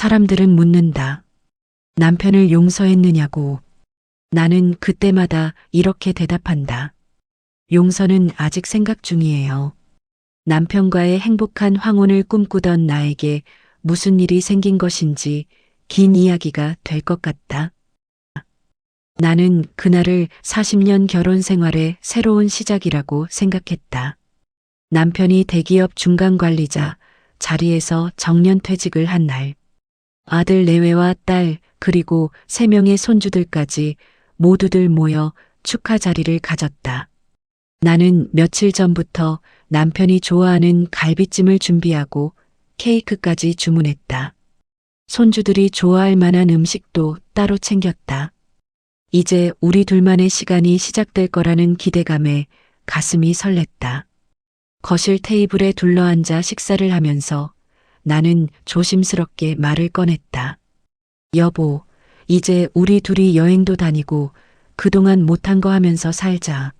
사람들은 묻는다. 남편을 용서했느냐고. 나는 그때마다 이렇게 대답한다. 용서는 아직 생각 중이에요. 남편과의 행복한 황혼을 꿈꾸던 나에게 무슨 일이 생긴 것인지 긴 이야기가 될 것 같다. 나는 그날을 40년 결혼 생활의 새로운 시작이라고 생각했다. 남편이 대기업 중간 관리자 자리에서 정년퇴직을 한 날, 아들 내외와 딸 그리고 3명의 손주들까지 모두들 모여 축하 자리를 가졌다. 나는 며칠 전부터 남편이 좋아하는 갈비찜을 준비하고 케이크까지 주문했다. 손주들이 좋아할 만한 음식도 따로 챙겼다. 이제 우리 둘만의 시간이 시작될 거라는 기대감에 가슴이 설렜다. 거실 테이블에 둘러앉아 식사를 하면서 나는 조심스럽게 말을 꺼냈다. 여보, 이제 우리 둘이 여행도 다니고 그동안 못한 거 하면서 살자.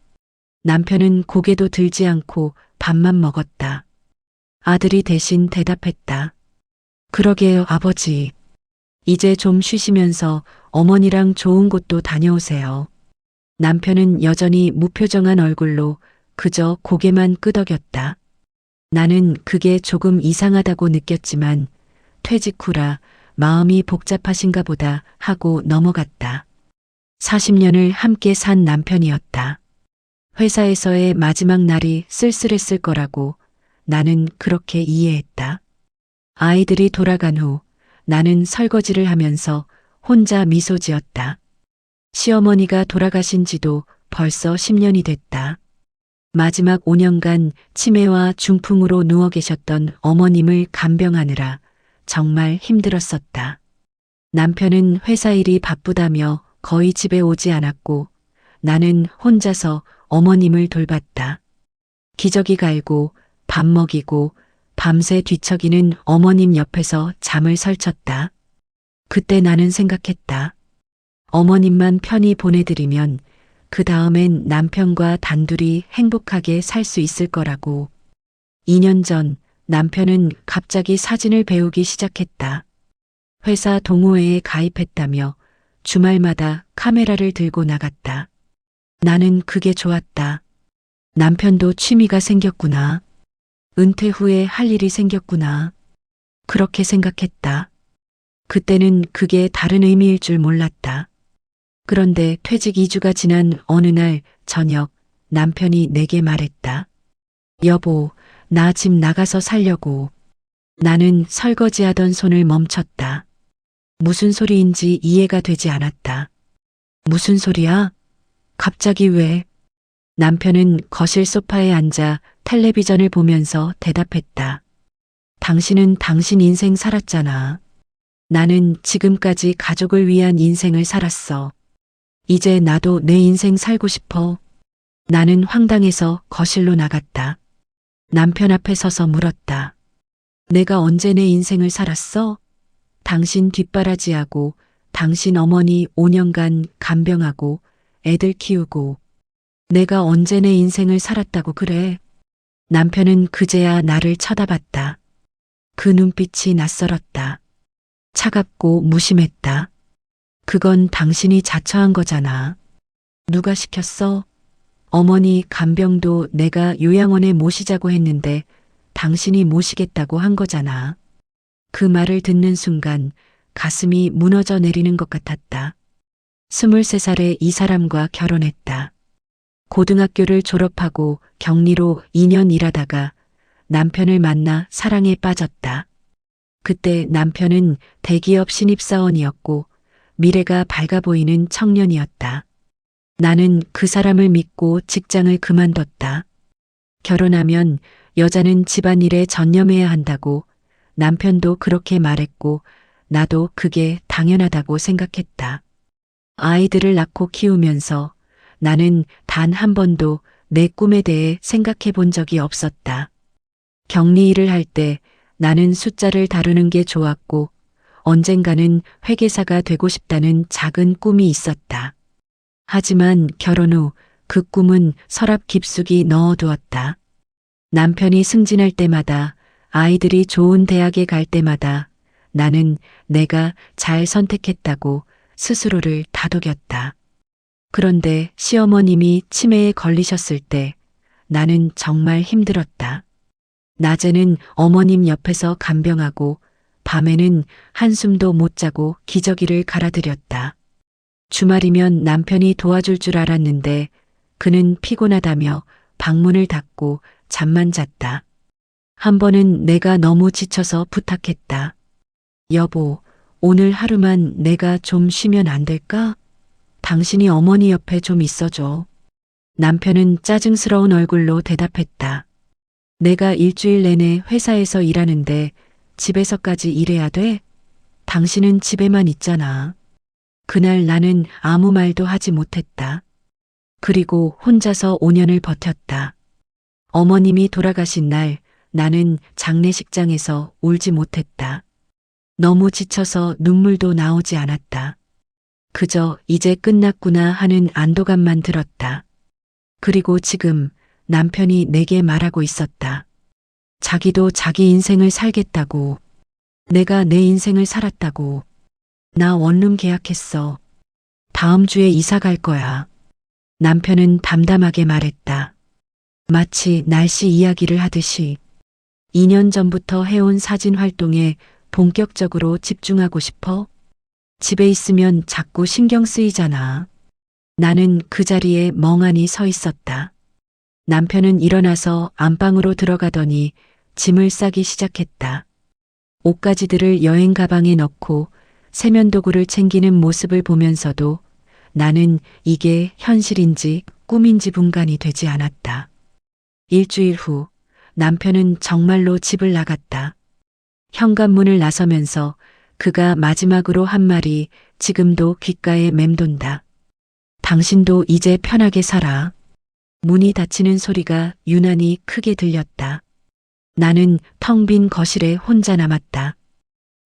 남편은 고개도 들지 않고 밥만 먹었다. 아들이 대신 대답했다. 그러게요, 아버지. 이제 좀 쉬시면서 어머니랑 좋은 곳도 다녀오세요. 남편은 여전히 무표정한 얼굴로 그저 고개만 끄덕였다. 나는 그게 조금 이상하다고 느꼈지만 퇴직 후라 마음이 복잡하신가 보다 하고 넘어갔다. 40년을 함께 산 남편이었다. 회사에서의 마지막 날이 쓸쓸했을 거라고 나는 그렇게 이해했다. 아이들이 돌아간 후 나는 설거지를 하면서 혼자 미소 지었다. 시어머니가 돌아가신 지도 벌써 10년이 됐다. 마지막 5년간 치매와 중풍으로 누워 계셨던 어머님을 간병하느라 정말 힘들었었다. 남편은 회사 일이 바쁘다며 거의 집에 오지 않았고 나는 혼자서 어머님을 돌봤다. 기저귀 갈고 밥 먹이고 밤새 뒤척이는 어머님 옆에서 잠을 설쳤다. 그때 나는 생각했다. 어머님만 편히 보내드리면 그 다음엔 남편과 단둘이 행복하게 살 수 있을 거라고. 2년 전 남편은 갑자기 사진을 배우기 시작했다. 회사 동호회에 가입했다며 주말마다 카메라를 들고 나갔다. 나는 그게 좋았다. 남편도 취미가 생겼구나. 은퇴 후에 할 일이 생겼구나. 그렇게 생각했다. 그때는 그게 다른 의미일 줄 몰랐다. 그런데 퇴직 2주가 지난 어느 날 저녁 남편이 내게 말했다. 여보, 나 집 나가서 살려고. 나는 설거지하던 손을 멈췄다. 무슨 소리인지 이해가 되지 않았다. 무슨 소리야? 갑자기 왜? 남편은 거실 소파에 앉아 텔레비전을 보면서 대답했다. 당신은 당신 인생 살았잖아. 나는 지금까지 가족을 위한 인생을 살았어. 이제 나도 내 인생 살고 싶어. 나는 황당해서 거실로 나갔다. 남편 앞에 서서 물었다. 내가 언제 내 인생을 살았어? 당신 뒷바라지하고 당신 어머니 5년간 간병하고 애들 키우고 내가 언제 내 인생을 살았다고 그래? 남편은 그제야 나를 쳐다봤다. 그 눈빛이 낯설었다. 차갑고 무심했다. 그건 당신이 자처한 거잖아. 누가 시켰어? 어머니 간병도 내가 요양원에 모시자고 했는데 당신이 모시겠다고 한 거잖아. 그 말을 듣는 순간 가슴이 무너져 내리는 것 같았다. 23살에 이 사람과 결혼했다. 고등학교를 졸업하고 격리로 2년 일하다가 남편을 만나 사랑에 빠졌다. 그때 남편은 대기업 신입사원이었고 미래가 밝아 보이는 청년이었다. 나는 그 사람을 믿고 직장을 그만뒀다. 결혼하면 여자는 집안일에 전념해야 한다고 남편도 그렇게 말했고 나도 그게 당연하다고 생각했다. 아이들을 낳고 키우면서 나는 단 한 번도 내 꿈에 대해 생각해 본 적이 없었다. 격리 일을 할 때 나는 숫자를 다루는 게 좋았고 언젠가는 회계사가 되고 싶다는 작은 꿈이 있었다. 하지만 결혼 후 그 꿈은 서랍 깊숙이 넣어두었다. 남편이 승진할 때마다 아이들이 좋은 대학에 갈 때마다 나는 내가 잘 선택했다고 스스로를 다독였다. 그런데 시어머님이 치매에 걸리셨을 때 나는 정말 힘들었다. 낮에는 어머님 옆에서 간병하고 밤에는 한숨도 못 자고 기저귀를 갈아드렸다. 주말이면 남편이 도와줄 줄 알았는데 그는 피곤하다며 방문을 닫고 잠만 잤다. 한 번은 내가 너무 지쳐서 부탁했다. 여보, 오늘 하루만 내가 좀 쉬면 안 될까? 당신이 어머니 옆에 좀 있어줘. 남편은 짜증스러운 얼굴로 대답했다. 내가 일주일 내내 회사에서 일하는데 집에서까지 일해야 돼? 당신은 집에만 있잖아. 그날 나는 아무 말도 하지 못했다. 그리고 혼자서 5년을 버텼다. 어머님이 돌아가신 날 나는 장례식장에서 울지 못했다. 너무 지쳐서 눈물도 나오지 않았다. 그저 이제 끝났구나 하는 안도감만 들었다. 그리고 지금 남편이 내게 말하고 있었다. 자기도 자기 인생을 살겠다고. 내가 내 인생을 살았다고. 나 원룸 계약했어. 다음 주에 이사 갈 거야. 남편은 담담하게 말했다. 마치 날씨 이야기를 하듯이. 2년 전부터 해온 사진 활동에 본격적으로 집중하고 싶어? 집에 있으면 자꾸 신경 쓰이잖아. 나는 그 자리에 멍하니 서 있었다. 남편은 일어나서 안방으로 들어가더니 짐을 싸기 시작했다. 옷가지들을 여행 가방에 넣고 세면도구를 챙기는 모습을 보면서도 나는 이게 현실인지 꿈인지 분간이 되지 않았다. 일주일 후 남편은 정말로 집을 나갔다. 현관문을 나서면서 그가 마지막으로 한 말이 지금도 귓가에 맴돈다. 당신도 이제 편하게 살아. 문이 닫히는 소리가 유난히 크게 들렸다. 나는 텅 빈 거실에 혼자 남았다.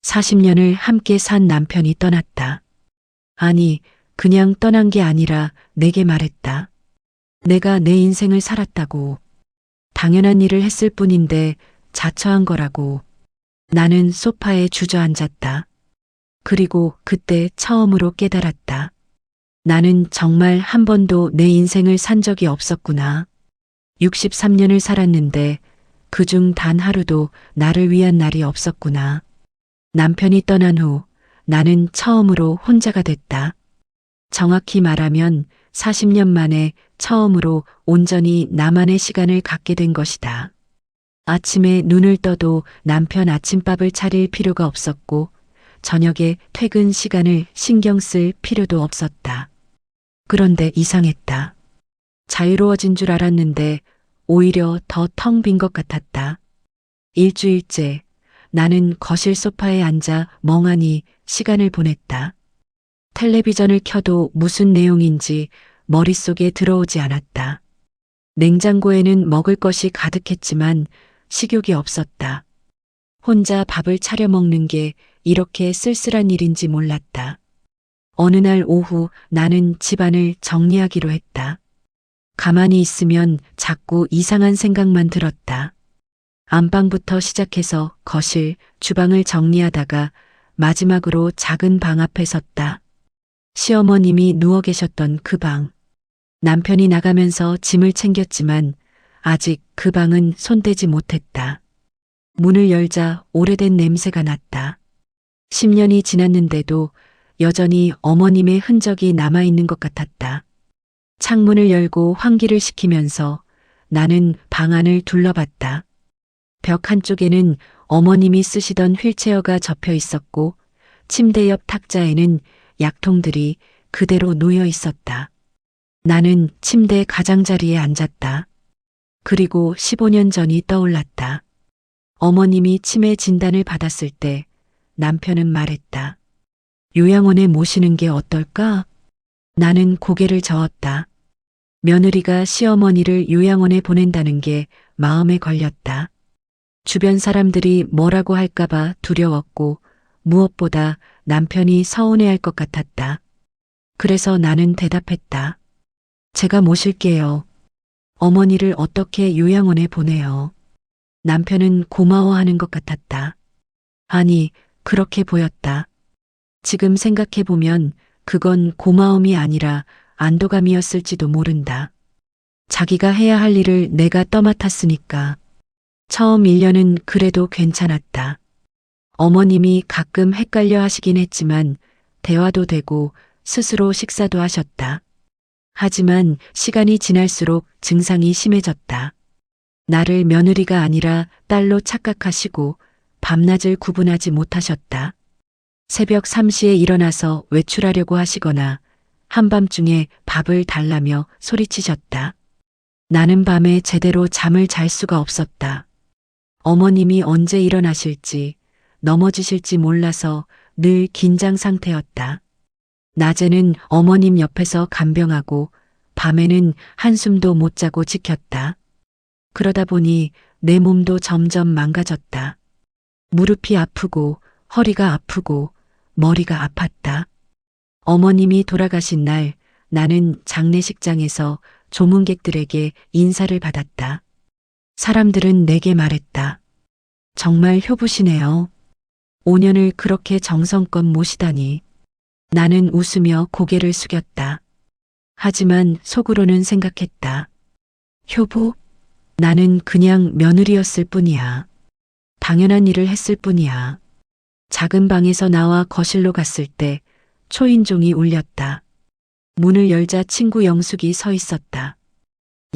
40년을 함께 산 남편이 떠났다. 아니, 그냥 떠난 게 아니라 내게 말했다. 내가 내 인생을 살았다고. 당연한 일을 했을 뿐인데 자처한 거라고. 나는 소파에 주저앉았다. 그리고 그때 처음으로 깨달았다. 나는 정말 한 번도 내 인생을 산 적이 없었구나. 63년을 살았는데 그중 단 하루도 나를 위한 날이 없었구나. 남편이 떠난 후 나는 처음으로 혼자가 됐다. 정확히 말하면 40년 만에 처음으로 온전히 나만의 시간을 갖게 된 것이다. 아침에 눈을 떠도 남편 아침밥을 차릴 필요가 없었고 저녁에 퇴근 시간을 신경 쓸 필요도 없었다. 그런데 이상했다. 자유로워진 줄 알았는데 오히려 더 텅 빈 것 같았다. 일주일째 나는 거실 소파에 앉아 멍하니 시간을 보냈다. 텔레비전을 켜도 무슨 내용인지 머릿속에 들어오지 않았다. 냉장고에는 먹을 것이 가득했지만 식욕이 없었다. 혼자 밥을 차려 먹는 게 이렇게 쓸쓸한 일인지 몰랐다. 어느 날 오후 나는 집안을 정리하기로 했다. 가만히 있으면 자꾸 이상한 생각만 들었다. 안방부터 시작해서 거실, 주방을 정리하다가 마지막으로 작은 방 앞에 섰다. 시어머님이 누워 계셨던 그 방. 남편이 나가면서 짐을 챙겼지만 아직 그 방은 손대지 못했다. 문을 열자 오래된 냄새가 났다. 10년이 지났는데도 여전히 어머님의 흔적이 남아있는 것 같았다. 창문을 열고 환기를 시키면서 나는 방 안을 둘러봤다. 벽 한쪽에는 어머님이 쓰시던 휠체어가 접혀 있었고 침대 옆 탁자에는 약통들이 그대로 놓여 있었다. 나는 침대 가장자리에 앉았다. 그리고 15년 전이 떠올랐다. 어머님이 치매 진단을 받았을 때 남편은 말했다. 요양원에 모시는 게 어떨까? 나는 고개를 저었다. 며느리가 시어머니를 요양원에 보낸다는 게 마음에 걸렸다. 주변 사람들이 뭐라고 할까봐 두려웠고 무엇보다 남편이 서운해할 것 같았다. 그래서 나는 대답했다. 제가 모실게요. 어머니를 어떻게 요양원에 보내요? 남편은 고마워하는 것 같았다. 아니, 그렇게 보였다. 지금 생각해보면 그건 고마움이 아니라 안도감이었을지도 모른다. 자기가 해야 할 일을 내가 떠맡았으니까. 처음 1년은 그래도 괜찮았다. 어머님이 가끔 헷갈려 하시긴 했지만 대화도 되고 스스로 식사도 하셨다. 하지만 시간이 지날수록 증상이 심해졌다. 나를 며느리가 아니라 딸로 착각하시고 밤낮을 구분하지 못하셨다. 새벽 3시에 일어나서 외출하려고 하시거나 한밤중에 밥을 달라며 소리치셨다. 나는 밤에 제대로 잠을 잘 수가 없었다. 어머님이 언제 일어나실지 넘어지실지 몰라서 늘 긴장 상태였다. 낮에는 어머님 옆에서 간병하고 밤에는 한숨도 못 자고 지켰다. 그러다 보니 내 몸도 점점 망가졌다. 무릎이 아프고 허리가 아프고 머리가 아팠다. 어머님이 돌아가신 날 나는 장례식장에서 조문객들에게 인사를 받았다. 사람들은 내게 말했다. 정말 효부시네요. 5년을 그렇게 정성껏 모시다니. 나는 웃으며 고개를 숙였다. 하지만 속으로는 생각했다. 효부? 나는 그냥 며느리였을 뿐이야. 당연한 일을 했을 뿐이야. 작은 방에서 나와 거실로 갔을 때 초인종이 울렸다. 문을 열자 친구 영숙이 서 있었다.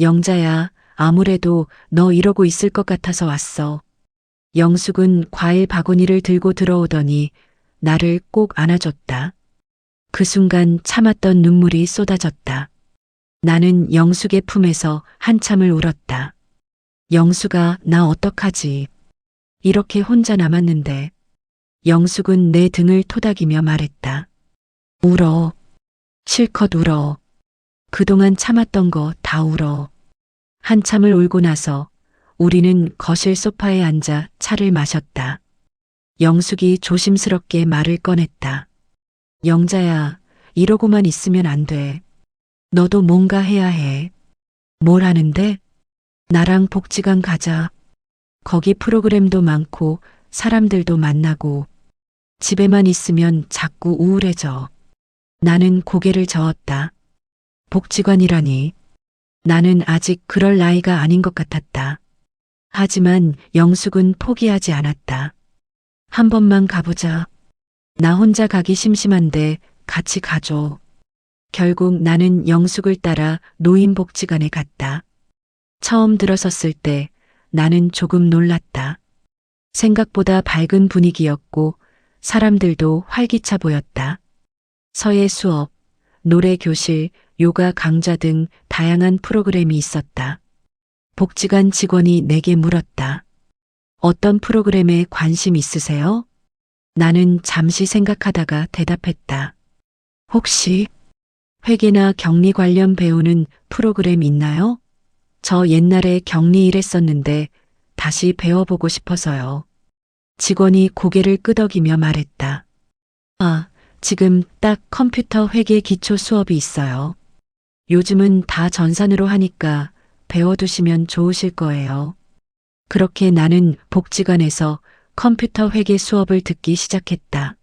영자야, 아무래도 너 이러고 있을 것 같아서 왔어. 영숙은 과일 바구니를 들고 들어오더니 나를 꼭 안아줬다. 그 순간 참았던 눈물이 쏟아졌다. 나는 영숙의 품에서 한참을 울었다. 영숙아, 나 어떡하지? 이렇게 혼자 남았는데. 영숙은 내 등을 토닥이며 말했다. 울어. 실컷 울어. 그동안 참았던 거 다 울어. 한참을 울고 나서 우리는 거실 소파에 앉아 차를 마셨다. 영숙이 조심스럽게 말을 꺼냈다. 영자야, 이러고만 있으면 안 돼. 너도 뭔가 해야 해. 뭘 하는데? 나랑 복지관 가자. 거기 프로그램도 많고 사람들도 만나고. 집에만 있으면 자꾸 우울해져. 나는 고개를 저었다. 복지관이라니. 나는 아직 그럴 나이가 아닌 것 같았다. 하지만 영숙은 포기하지 않았다. 한 번만 가보자. 나 혼자 가기 심심한데 같이 가줘. 결국 나는 영숙을 따라 노인복지관에 갔다. 처음 들어섰을 때 나는 조금 놀랐다. 생각보다 밝은 분위기였고 사람들도 활기차 보였다. 서예 수업, 노래 교실, 요가 강좌 등 다양한 프로그램이 있었다. 복지관 직원이 내게 물었다. 어떤 프로그램에 관심 있으세요? 나는 잠시 생각하다가 대답했다. 혹시 회계나 격리 관련 배우는 프로그램 있나요? 저 옛날에 격리 일했었는데 다시 배워보고 싶어서요. 직원이 고개를 끄덕이며 말했다. 아, 지금 딱 컴퓨터 회계 기초 수업이 있어요. 요즘은 다 전산으로 하니까 배워두시면 좋으실 거예요. 그렇게 나는 복지관에서 컴퓨터 회계 수업을 듣기 시작했다.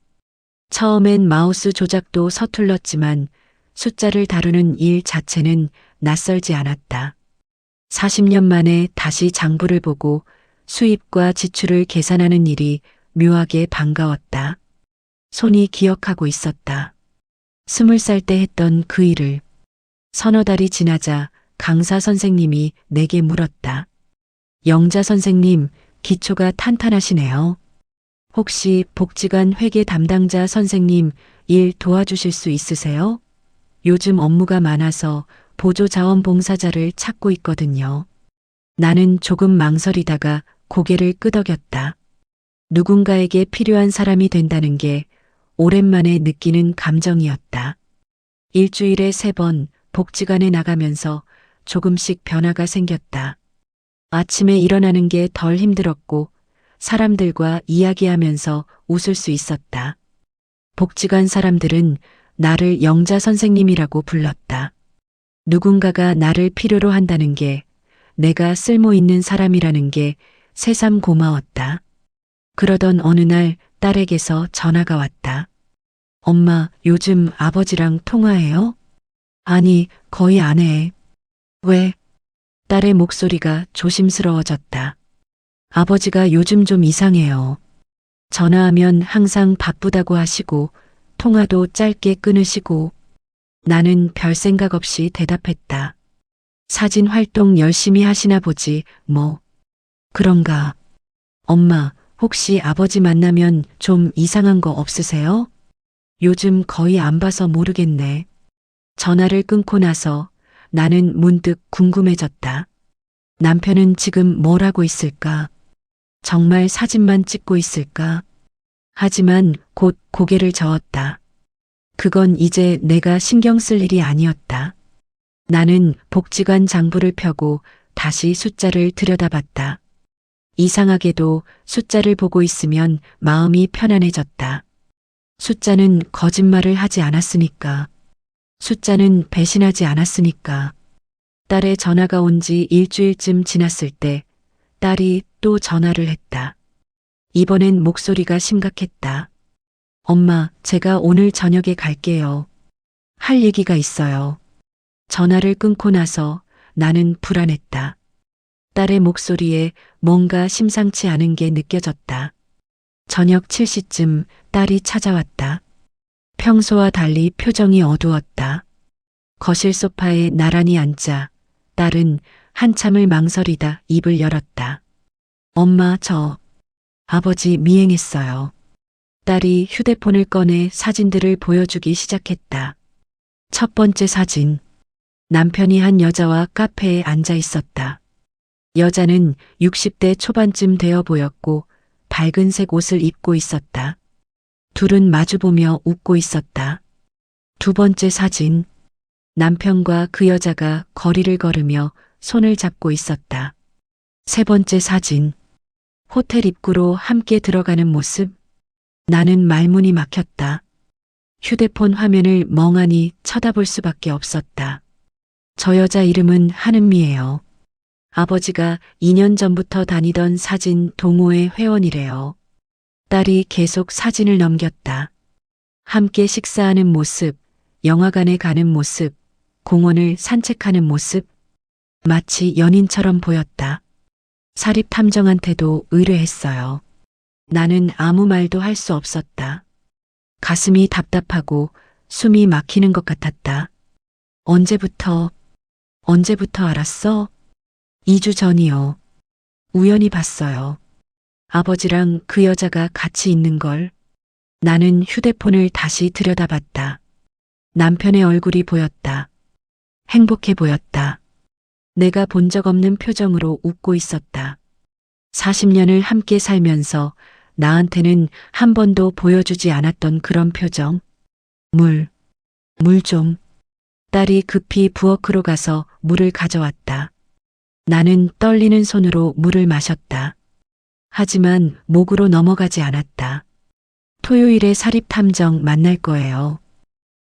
처음엔 마우스 조작도 서툴렀지만 숫자를 다루는 일 자체는 낯설지 않았다. 40년 만에 다시 장부를 보고 수입과 지출을 계산하는 일이 묘하게 반가웠다. 손이 기억하고 있었다. 20살 때 했던 그 일을. 서너 달이 지나자 강사 선생님이 내게 물었다. 영자 선생님, 기초가 탄탄하시네요. 혹시 복지관 회계 담당자 선생님 일 도와주실 수 있으세요? 요즘 업무가 많아서 보조자원봉사자를 찾고 있거든요. 나는 조금 망설이다가 고개를 끄덕였다. 누군가에게 필요한 사람이 된다는 게 오랜만에 느끼는 감정이었다. 일주일에 3번 복지관에 나가면서 조금씩 변화가 생겼다. 아침에 일어나는 게 덜 힘들었고 사람들과 이야기하면서 웃을 수 있었다. 복지관 사람들은 나를 영자 선생님이라고 불렀다. 누군가가 나를 필요로 한다는 게, 내가 쓸모 있는 사람이라는 게 새삼 고마웠다. 그러던 어느 날 딸에게서 전화가 왔다. 엄마, 요즘 아버지랑 통화해요? 아니, 거의 안 해. 왜? 딸의 목소리가 조심스러워졌다. 아버지가 요즘 좀 이상해요. 전화하면 항상 바쁘다고 하시고, 통화도 짧게 끊으시고, 나는 별 생각 없이 대답했다. 사진 활동 열심히 하시나 보지, 뭐. 그런가. 엄마, 혹시 아버지 만나면 좀 이상한 거 없으세요? 요즘 거의 안 봐서 모르겠네. 전화를 끊고 나서 나는 문득 궁금해졌다. 남편은 지금 뭘 하고 있을까? 정말 사진만 찍고 있을까? 하지만 곧 고개를 저었다. 그건 이제 내가 신경 쓸 일이 아니었다. 나는 복지관 장부를 펴고 다시 숫자를 들여다봤다. 이상하게도 숫자를 보고 있으면 마음이 편안해졌다. 숫자는 거짓말을 하지 않았으니까. 숫자는 배신하지 않았으니까. 딸의 전화가 온 지 일주일쯤 지났을 때 딸이 또 전화를 했다. 이번엔 목소리가 심각했다. 엄마, 제가 오늘 저녁에 갈게요. 할 얘기가 있어요. 전화를 끊고 나서 나는 불안했다. 딸의 목소리에 뭔가 심상치 않은 게 느껴졌다. 저녁 7시쯤 딸이 찾아왔다. 평소와 달리 표정이 어두웠다. 거실 소파에 나란히 앉자 딸은 한참을 망설이다 입을 열었다. 엄마, 아버지 미행했어요. 딸이 휴대폰을 꺼내 사진들을 보여주기 시작했다. 첫 번째 사진. 남편이 한 여자와 카페에 앉아 있었다. 여자는 60대 초반쯤 되어 보였고 밝은색 옷을 입고 있었다. 둘은 마주보며 웃고 있었다. 두 번째 사진. 남편과 그 여자가 거리를 걸으며 손을 잡고 있었다. 세 번째 사진. 호텔 입구로 함께 들어가는 모습. 나는 말문이 막혔다. 휴대폰 화면을 멍하니 쳐다볼 수밖에 없었다. 저 여자 이름은 한은미예요. 아버지가 2년 전부터 다니던 사진 동호회 회원이래요. 딸이 계속 사진을 넘겼다. 함께 식사하는 모습, 영화관에 가는 모습, 공원을 산책하는 모습. 마치 연인처럼 보였다. 사립탐정한테도 의뢰했어요. 나는 아무 말도 할 수 없었다. 가슴이 답답하고 숨이 막히는 것 같았다. 언제부터 알았어? 2주 전이요. 우연히 봤어요. 아버지랑 그 여자가 같이 있는 걸. 나는 휴대폰을 다시 들여다봤다. 남편의 얼굴이 보였다. 행복해 보였다. 내가 본 적 없는 표정으로 웃고 있었다. 40년을 함께 살면서 나한테는 한 번도 보여주지 않았던 그런 표정. 물 좀. 딸이 급히 부엌으로 가서 물을 가져왔다. 나는 떨리는 손으로 물을 마셨다. 하지만 목으로 넘어가지 않았다. 토요일에 사립탐정 만날 거예요.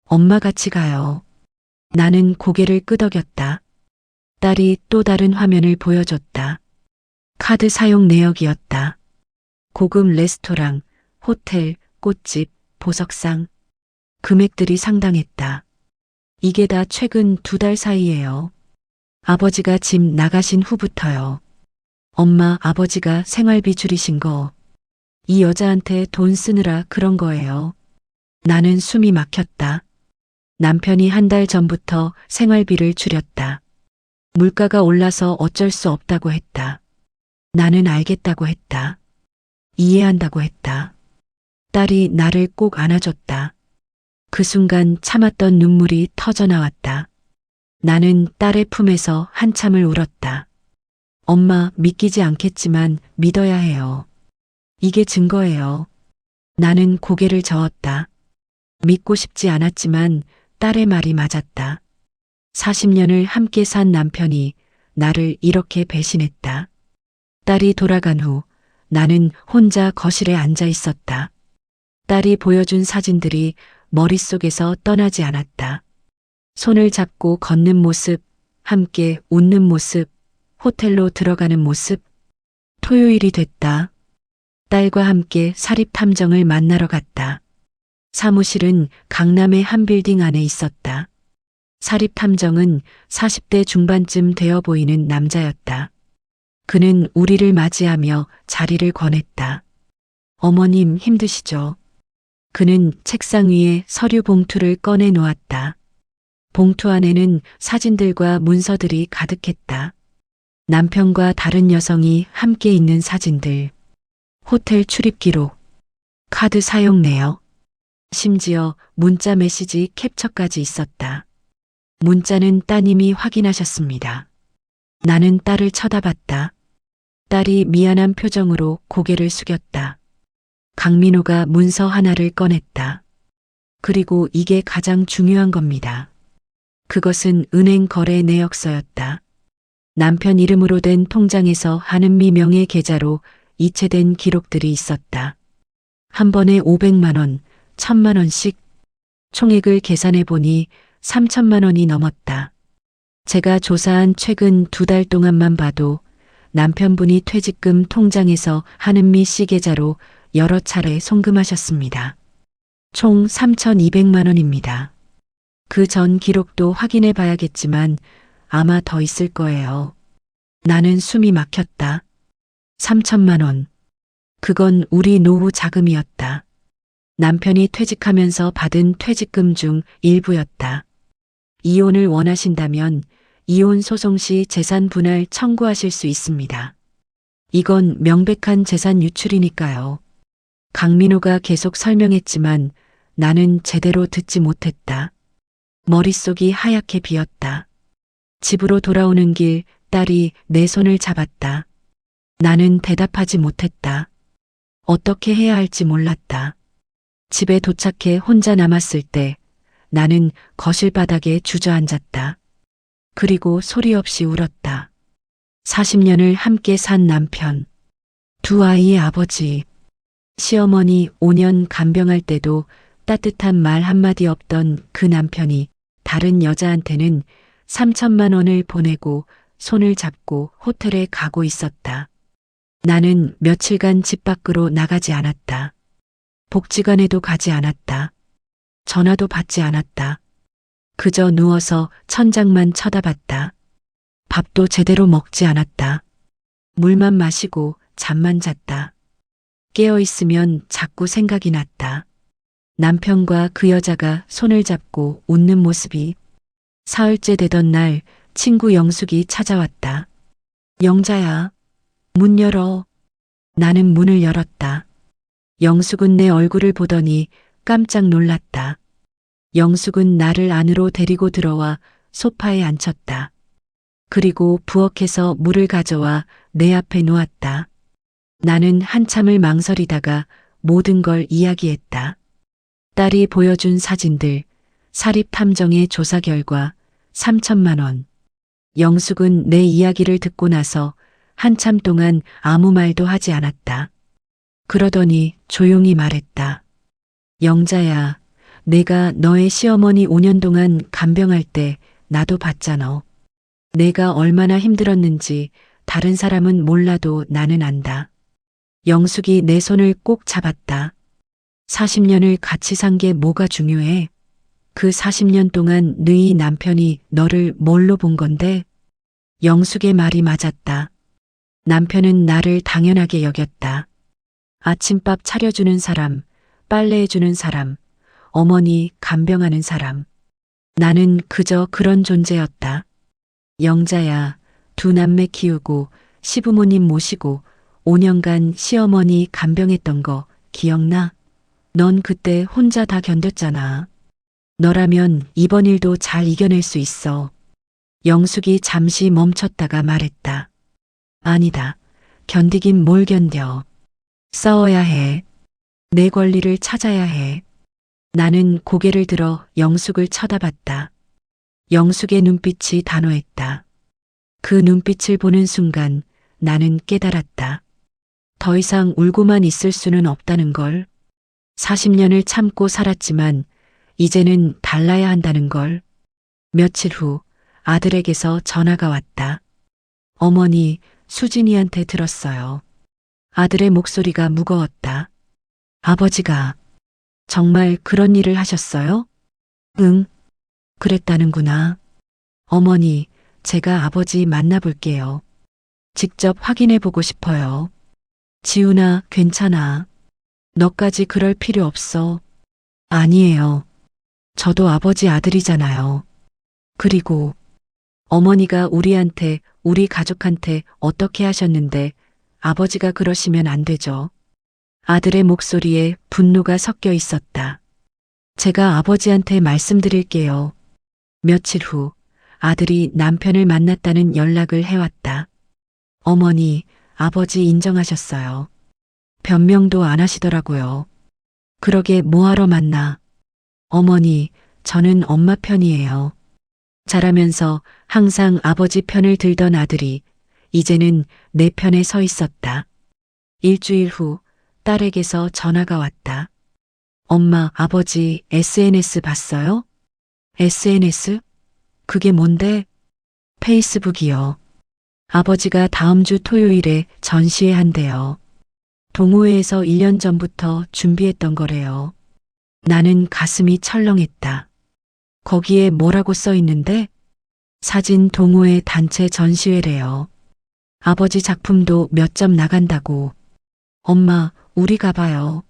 엄마 같이 가요. 나는 고개를 끄덕였다. 딸이 또 다른 화면을 보여줬다. 카드 사용 내역이었다. 고급 레스토랑, 호텔, 꽃집, 보석상. 금액들이 상당했다. 이게 다 최근 2달 사이예요. 아버지가 집 나가신 후부터요. 엄마, 아버지가 생활비 줄이신 거. 이 여자한테 돈 쓰느라 그런 거예요. 나는 숨이 막혔다. 남편이 1달 전부터 생활비를 줄였다. 물가가 올라서 어쩔 수 없다고 했다. 나는 알겠다고 했다. 이해한다고 했다. 딸이 나를 꼭 안아줬다. 그 순간 참았던 눈물이 터져 나왔다. 나는 딸의 품에서 한참을 울었다. 엄마, 믿기지 않겠지만 믿어야 해요. 이게 증거예요. 나는 고개를 저었다. 믿고 싶지 않았지만 딸의 말이 맞았다. 40년을 함께 산 남편이 나를 이렇게 배신했다. 딸이 돌아간 후 나는 혼자 거실에 앉아 있었다. 딸이 보여준 사진들이 머릿속에서 떠나지 않았다. 손을 잡고 걷는 모습, 함께 웃는 모습, 호텔로 들어가는 모습. 토요일이 됐다. 딸과 함께 사립탐정을 만나러 갔다. 사무실은 강남의 한 빌딩 안에 있었다. 사립탐정은 40대 중반쯤 되어 보이는 남자였다. 그는 우리를 맞이하며 자리를 권했다. 어머님 힘드시죠? 그는 책상 위에 서류 봉투를 꺼내 놓았다. 봉투 안에는 사진들과 문서들이 가득했다. 남편과 다른 여성이 함께 있는 사진들, 호텔 출입 기록, 카드 사용 내역, 심지어 문자 메시지 캡처까지 있었다. 문자는 따님이 확인하셨습니다. 나는 딸을 쳐다봤다. 딸이 미안한 표정으로 고개를 숙였다. 강민호가 문서 하나를 꺼냈다. 그리고 이게 가장 중요한 겁니다. 그것은 은행 거래 내역서였다. 남편 이름으로 된 통장에서 한은미 명의 계좌로 이체된 기록들이 있었다. 한 번에 500만 원, 1000만 원씩 총액을 계산해 보니 3천만 원이 넘었다. 제가 조사한 최근 2달 동안만 봐도 남편분이 퇴직금 통장에서 한은미 씨 계좌로 여러 차례 송금하셨습니다. 총 3,200만 원입니다. 그 전 기록도 확인해 봐야겠지만 아마 더 있을 거예요. 나는 숨이 막혔다. 3천만 원. 그건 우리 노후 자금이었다. 남편이 퇴직하면서 받은 퇴직금 중 일부였다. 이혼을 원하신다면 이혼 소송 시 재산 분할 청구하실 수 있습니다. 이건 명백한 재산 유출이니까요. 강민호가 계속 설명했지만 나는 제대로 듣지 못했다. 머릿속이 하얗게 비었다. 집으로 돌아오는 길 딸이 내 손을 잡았다. 나는 대답하지 못했다. 어떻게 해야 할지 몰랐다. 집에 도착해 혼자 남았을 때 나는 거실 바닥에 주저앉았다. 그리고 소리 없이 울었다. 40년을 함께 산 남편, 두 아이의 아버지, 시어머니 5년 간병할 때도 따뜻한 말 한마디 없던 그 남편이 다른 여자한테는 3천만 원을 보내고 손을 잡고 호텔에 가고 있었다. 나는 며칠간 집 밖으로 나가지 않았다. 복지관에도 가지 않았다. 전화도 받지 않았다. 그저 누워서 천장만 쳐다봤다. 밥도 제대로 먹지 않았다. 물만 마시고 잠만 잤다. 깨어있으면 자꾸 생각이 났다. 남편과 그 여자가 손을 잡고 웃는 모습이. 사흘째 되던 날 친구 영숙이 찾아왔다. 영자야, 문 열어. 나는 문을 열었다. 영숙은 내 얼굴을 보더니 깜짝 놀랐다. 영숙은 나를 안으로 데리고 들어와 소파에 앉혔다. 그리고 부엌에서 물을 가져와 내 앞에 놓았다. 나는 한참을 망설이다가 모든 걸 이야기했다. 딸이 보여준 사진들, 사립탐정의 조사 결과, 3천만 원. 영숙은 내 이야기를 듣고 나서 한참 동안 아무 말도 하지 않았다. 그러더니 조용히 말했다. 영자야, 내가 너의 시어머니 5년 동안 간병할 때 나도 봤잖아. 내가 얼마나 힘들었는지 다른 사람은 몰라도 나는 안다. 영숙이 내 손을 꼭 잡았다. 40년을 같이 산 게 뭐가 중요해? 그 40년 동안 너희 남편이 너를 뭘로 본 건데? 영숙의 말이 맞았다. 남편은 나를 당연하게 여겼다. 아침밥 차려주는 사람, 빨래해주는 사람, 어머니 간병하는 사람. 나는 그저 그런 존재였다. 영자야, 두 남매 키우고 시부모님 모시고 5년간 시어머니 간병했던 거 기억나? 넌 그때 혼자 다 견뎠잖아. 너라면 이번 일도 잘 이겨낼 수 있어. 영숙이 잠시 멈췄다가 말했다. 아니다. 견디긴 뭘 견뎌. 싸워야 해. 내 권리를 찾아야 해. 나는 고개를 들어 영숙을 쳐다봤다. 영숙의 눈빛이 단호했다. 그 눈빛을 보는 순간 나는 깨달았다. 더 이상 울고만 있을 수는 없다는 걸. 40년을 참고 살았지만 이제는 달라야 한다는 걸. 며칠 후 아들에게서 전화가 왔다. 어머니, 수진이한테 들었어요. 아들의 목소리가 무거웠다. 아버지가 정말 그런 일을 하셨어요? 응, 그랬다는구나. 어머니, 제가 아버지 만나볼게요. 직접 확인해 보고 싶어요. 지훈아, 괜찮아. 너까지 그럴 필요 없어. 아니에요. 저도 아버지 아들이잖아요. 그리고 어머니가 우리한테, 우리 가족한테 어떻게 하셨는데 아버지가 그러시면 안 되죠. 아들의 목소리에 분노가 섞여 있었다. 제가 아버지한테 말씀드릴게요. 며칠 후 아들이 남편을 만났다는 연락을 해왔다. 어머니, 아버지 인정하셨어요. 변명도 안 하시더라고요. 그러게 뭐하러 만나. 어머니, 저는 엄마 편이에요. 자라면서 항상 아버지 편을 들던 아들이 이제는 내 편에 서 있었다. 일주일 후 딸에게서 전화가 왔다. 엄마, 아버지 SNS 봤어요? SNS? 그게 뭔데? 페이스북이요. 아버지가 다음 주 토요일에 전시회 한대요. 동호회에서 1년 전부터 준비했던 거래요. 나는 가슴이 철렁했다. 거기에 뭐라고 써 있는데? 사진 동호회 단체 전시회래요. 아버지 작품도 몇 점 나간다고. 엄마, 우리 가봐요.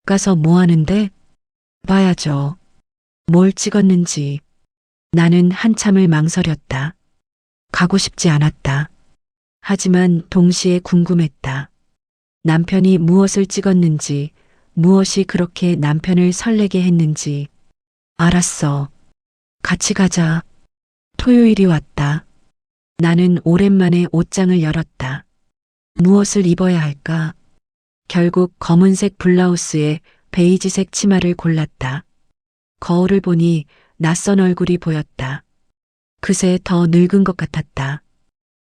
가서 뭐 하는데? 봐야죠. 뭘 찍었는지. 나는 한참을 망설였다. 가고 싶지 않았다. 하지만 동시에 궁금했다. 남편이 무엇을 찍었는지, 무엇이 그렇게 남편을 설레게 했는지. 알았어. 같이 가자. 토요일이 왔다. 나는 오랜만에 옷장을 열었다. 무엇을 입어야 할까? 결국 검은색 블라우스에 베이지색 치마를 골랐다. 거울을 보니 낯선 얼굴이 보였다. 그새 더 늙은 것 같았다.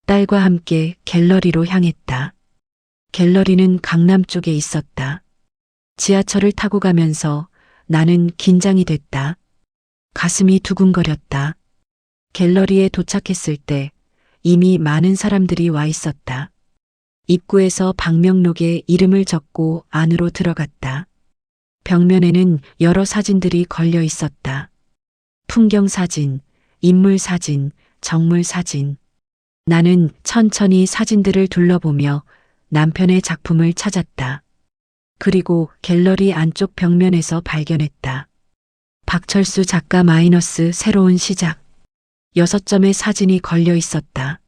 딸과 함께 갤러리로 향했다. 갤러리는 강남 쪽에 있었다. 지하철을 타고 가면서 나는 긴장이 됐다. 가슴이 두근거렸다. 갤러리에 도착했을 때 이미 많은 사람들이 와 있었다. 입구에서 방명록에 이름을 적고 안으로 들어갔다. 벽면에는 여러 사진들이 걸려 있었다. 풍경 사진, 인물 사진, 정물 사진. 나는 천천히 사진들을 둘러보며 남편의 작품을 찾았다. 그리고 갤러리 안쪽 벽면에서 발견했다. 박철수 작가 마이너스 새로운 시작. 6점의 사진이 걸려 있었다.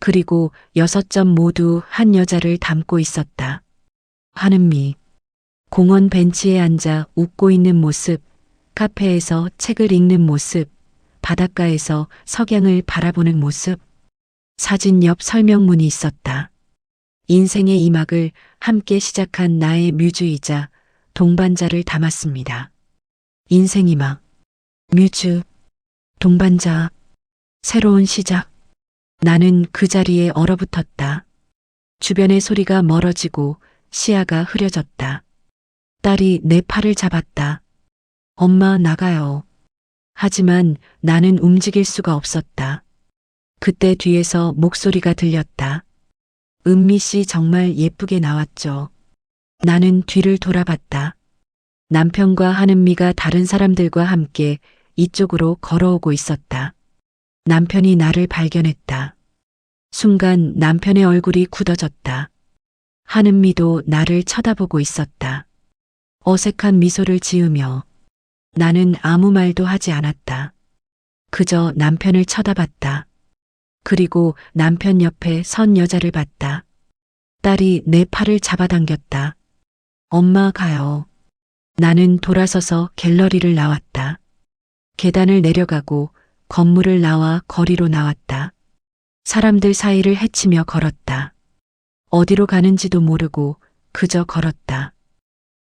그리고 6점 모두 한 여자를 담고 있었다. 한은미. 공원 벤치에 앉아 웃고 있는 모습, 카페에서 책을 읽는 모습, 바닷가에서 석양을 바라보는 모습. 사진 옆 설명문이 있었다. 인생의 이 막을 함께 시작한 나의 뮤즈이자 동반자를 담았습니다. 인생이 막, 뮤즈, 동반자, 새로운 시작. 나는 그 자리에 얼어붙었다. 주변의 소리가 멀어지고 시야가 흐려졌다. 딸이 내 팔을 잡았다. 엄마, 나가요. 하지만 나는 움직일 수가 없었다. 그때 뒤에서 목소리가 들렸다. 은미 씨 정말 예쁘게 나왔죠. 나는 뒤를 돌아봤다. 남편과 한은미가 다른 사람들과 함께 이쪽으로 걸어오고 있었다. 남편이 나를 발견했다. 순간 남편의 얼굴이 굳어졌다. 한은미도 나를 쳐다보고 있었다. 어색한 미소를 지으며 나는 아무 말도 하지 않았다. 그저 남편을 쳐다봤다. 그리고 남편 옆에 선 여자를 봤다. 딸이 내 팔을 잡아당겼다. 엄마, 가요. 나는 돌아서서 갤러리를 나왔다. 계단을 내려가고 건물을 나와 거리로 나왔다. 사람들 사이를 헤치며 걸었다. 어디로 가는지도 모르고 그저 걸었다.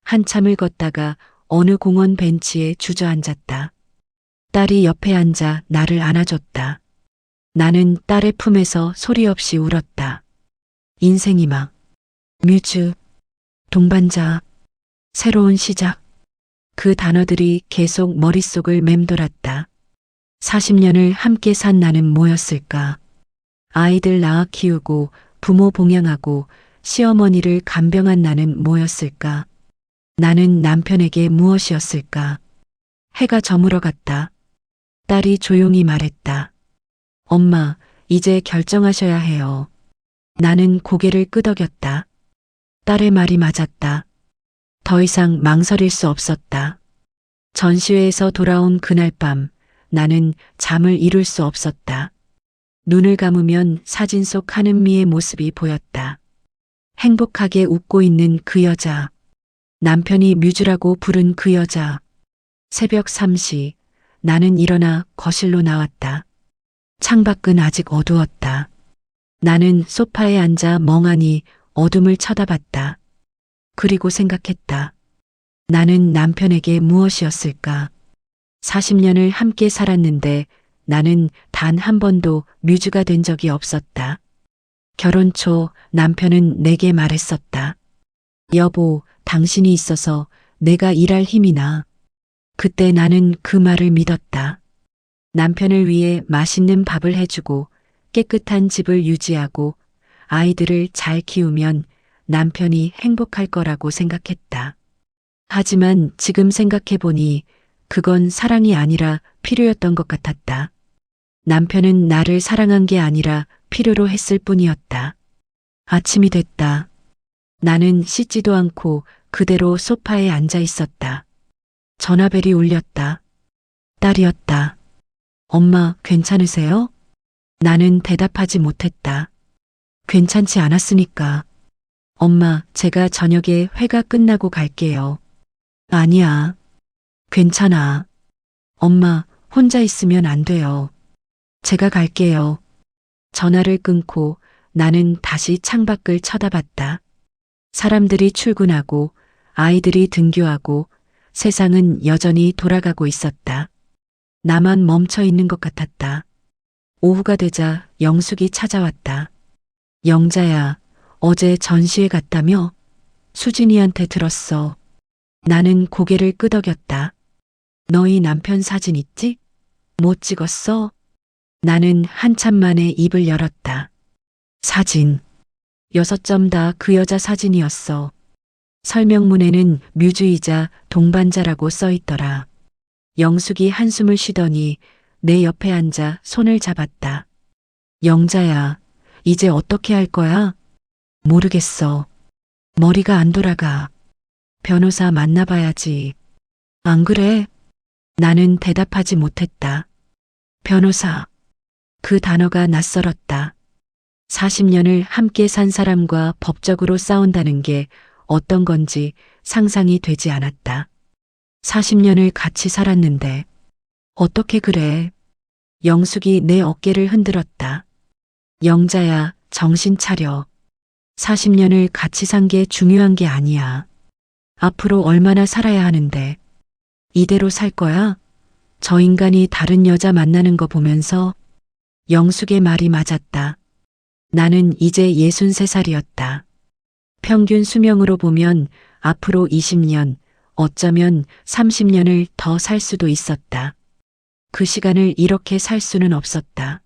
한참을 걷다가 어느 공원 벤치에 주저앉았다. 딸이 옆에 앉아 나를 안아줬다. 나는 딸의 품에서 소리 없이 울었다. 인생이 막, 뮤즈, 동반자, 새로운 시작. 그 단어들이 계속 머릿속을 맴돌았다. 40년을 함께 산 나는 뭐였을까? 아이들 낳아 키우고 부모 봉양하고 시어머니를 간병한 나는 뭐였을까? 나는 남편에게 무엇이었을까? 해가 저물어 갔다. 딸이 조용히 말했다. 엄마, 이제 결정하셔야 해요. 나는 고개를 끄덕였다. 딸의 말이 맞았다. 더 이상 망설일 수 없었다. 전시회에서 돌아온 그날 밤, 나는 잠을 이룰 수 없었다. 눈을 감으면 사진 속 한은미의 모습이 보였다. 행복하게 웃고 있는 그 여자. 남편이 뮤즈라고 부른 그 여자. 새벽 3시, 나는 일어나 거실로 나왔다. 창밖은 아직 어두웠다. 나는 소파에 앉아 멍하니 어둠을 쳐다봤다. 그리고 생각했다. 나는 남편에게 무엇이었을까? 40년을 함께 살았는데 나는 단 한 번도 뮤즈가 된 적이 없었다. 결혼 초 남편은 내게 말했었다. 여보, 당신이 있어서 내가 일할 힘이 나. 그때 나는 그 말을 믿었다. 남편을 위해 맛있는 밥을 해주고 깨끗한 집을 유지하고 아이들을 잘 키우면 남편이 행복할 거라고 생각했다. 하지만 지금 생각해보니 그건 사랑이 아니라 필요였던 것 같았다. 남편은 나를 사랑한 게 아니라 필요로 했을 뿐이었다. 아침이 됐다. 나는 씻지도 않고 그대로 소파에 앉아 있었다. 전화벨이 울렸다. 딸이었다. 엄마, 괜찮으세요? 나는 대답하지 못했다. 괜찮지 않았으니까. 엄마, 제가 저녁에 회가 끝나고 갈게요. 아니야. 괜찮아. 엄마, 혼자 있으면 안 돼요. 제가 갈게요. 전화를 끊고 나는 다시 창밖을 쳐다봤다. 사람들이 출근하고 아이들이 등교하고 세상은 여전히 돌아가고 있었다. 나만 멈춰 있는 것 같았다. 오후가 되자 영숙이 찾아왔다. 영자야, 어제 전시회 갔다며? 수진이한테 들었어. 나는 고개를 끄덕였다. 너희 남편 사진 있지? 못 찍었어? 나는 한참 만에 입을 열었다. 사진. 6점 다 그 여자 사진이었어. 설명문에는 뮤즈이자 동반자라고 써 있더라. 영숙이 한숨을 쉬더니 내 옆에 앉아 손을 잡았다. 영자야, 이제 어떻게 할 거야? 모르겠어. 머리가 안 돌아가. 변호사 만나봐야지. 안 그래? 나는 대답하지 못했다. 변호사. 그 단어가 낯설었다. 40년을 함께 산 사람과 법적으로 싸운다는 게 어떤 건지 상상이 되지 않았다. 40년을 같이 살았는데 어떻게 그래? 영숙이 내 어깨를 흔들었다. 영자야, 정신 차려. 40년을 같이 산 게 중요한 게 아니야. 앞으로 얼마나 살아야 하는데. 이대로 살 거야? 저 인간이 다른 여자 만나는 거 보면서. 영숙의 말이 맞았다. 나는 이제 63살이었다. 평균 수명으로 보면 앞으로 20년, 어쩌면 30년을 더 살 수도 있었다. 그 시간을 이렇게 살 수는 없었다.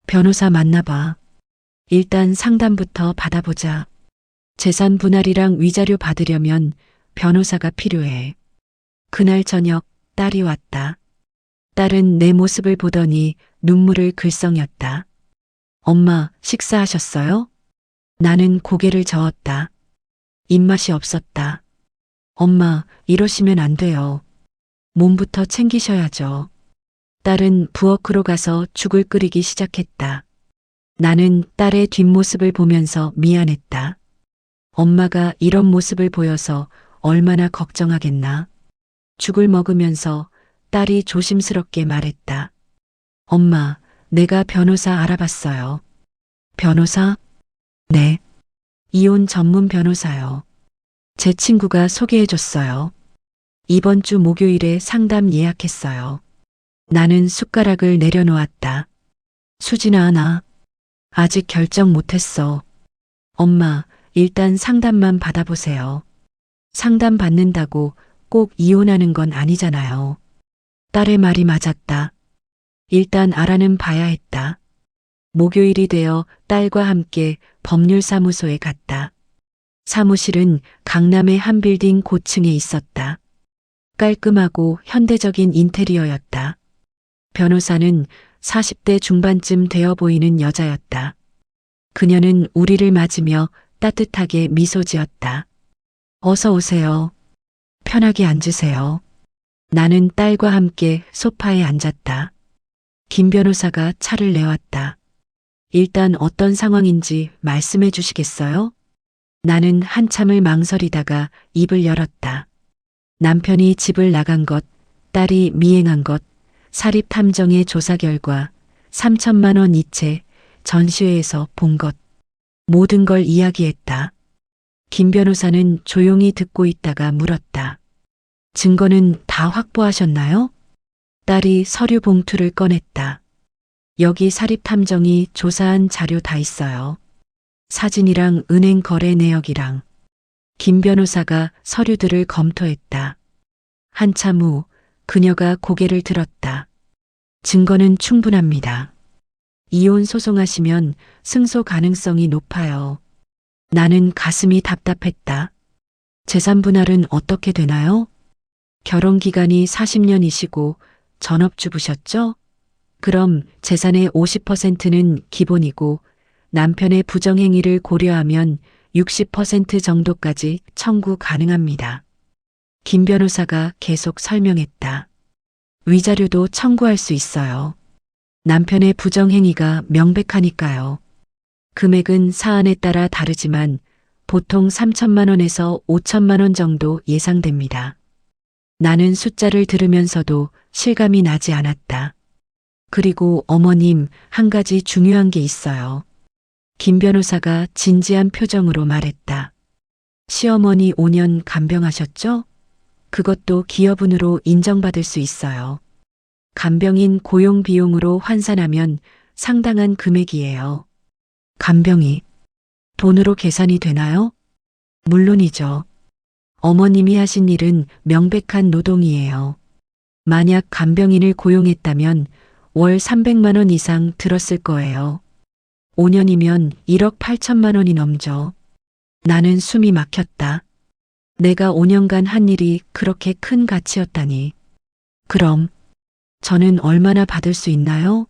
변호사 만나봐. 일단 상담부터 받아보자. 재산 분할이랑 위자료 받으려면 변호사가 필요해. 그날 저녁 딸이 왔다. 딸은 내 모습을 보더니 눈물을 글썽였다. 엄마, 식사하셨어요? 나는 고개를 저었다. 입맛이 없었다. 엄마, 이러시면 안 돼요. 몸부터 챙기셔야죠. 딸은 부엌으로 가서 죽을 끓이기 시작했다. 나는 딸의 뒷모습을 보면서 미안했다. 엄마가 이런 모습을 보여서 얼마나 걱정하겠나. 죽을 먹으면서 딸이 조심스럽게 말했다. 엄마, 내가 변호사 알아봤어요. 변호사? 네. 이혼 전문 변호사요. 제 친구가 소개해줬어요. 이번 주 목요일에 상담 예약했어요. 나는 숟가락을 내려놓았다. 수진아, 나 아직 결정 못했어. 엄마, 일단 상담만 받아보세요. 상담 받는다고 꼭 이혼하는 건 아니잖아요. 딸의 말이 맞았다. 일단 알아는 봐야 했다. 목요일이 되어 딸과 함께 법률사무소에 갔다. 사무실은 강남의 한 빌딩 고층에 있었다. 깔끔하고 현대적인 인테리어였다. 변호사는 40대 중반쯤 되어 보이는 여자였다. 그녀는 우리를 맞으며 따뜻하게 미소 지었다. 어서 오세요. 편하게 앉으세요. 나는 딸과 함께 소파에 앉았다. 김 변호사가 차를 내왔다. 일단 어떤 상황인지 말씀해 주시겠어요? 나는 한참을 망설이다가 입을 열었다. 남편이 집을 나간 것, 딸이 미행한 것, 사립탐정의 조사 결과, 3천만 원 이체, 전시회에서 본 것, 모든 걸 이야기했다. 김 변호사는 조용히 듣고 있다가 물었다. 증거는 다 확보하셨나요? 딸이 서류 봉투를 꺼냈다. 여기 사립탐정이 조사한 자료 다 있어요. 사진이랑 은행 거래 내역이랑. 김 변호사가 서류들을 검토했다. 한참 후 그녀가 고개를 들었다. 증거는 충분합니다. 이혼 소송하시면 승소 가능성이 높아요. 나는 가슴이 답답했다. 재산 분할은 어떻게 되나요? 결혼 기간이 40년이시고 전업주부셨죠? 그럼 재산의 50%는 기본이고 남편의 부정행위를 고려하면 60% 정도까지 청구 가능합니다. 김 변호사가 계속 설명했다. 위자료도 청구할 수 있어요. 남편의 부정행위가 명백하니까요. 금액은 사안에 따라 다르지만 보통 3천만 원에서 5천만 원 정도 예상됩니다. 나는 숫자를 들으면서도 실감이 나지 않았다. 그리고 어머님, 한 가지 중요한 게 있어요. 김 변호사가 진지한 표정으로 말했다. 시어머니 5년 간병하셨죠? 그것도 기여분으로 인정받을 수 있어요. 간병인 고용 비용으로 환산하면 상당한 금액이에요. 간병이 돈으로 계산이 되나요? 물론이죠. 어머님이 하신 일은 명백한 노동이에요. 만약 간병인을 고용했다면 월 300만 원 이상 들었을 거예요. 5년이면 1억 8천만 원이 넘죠. 나는 숨이 막혔다. 내가 5년간 한 일이 그렇게 큰 가치였다니. 그럼 저는 얼마나 받을 수 있나요?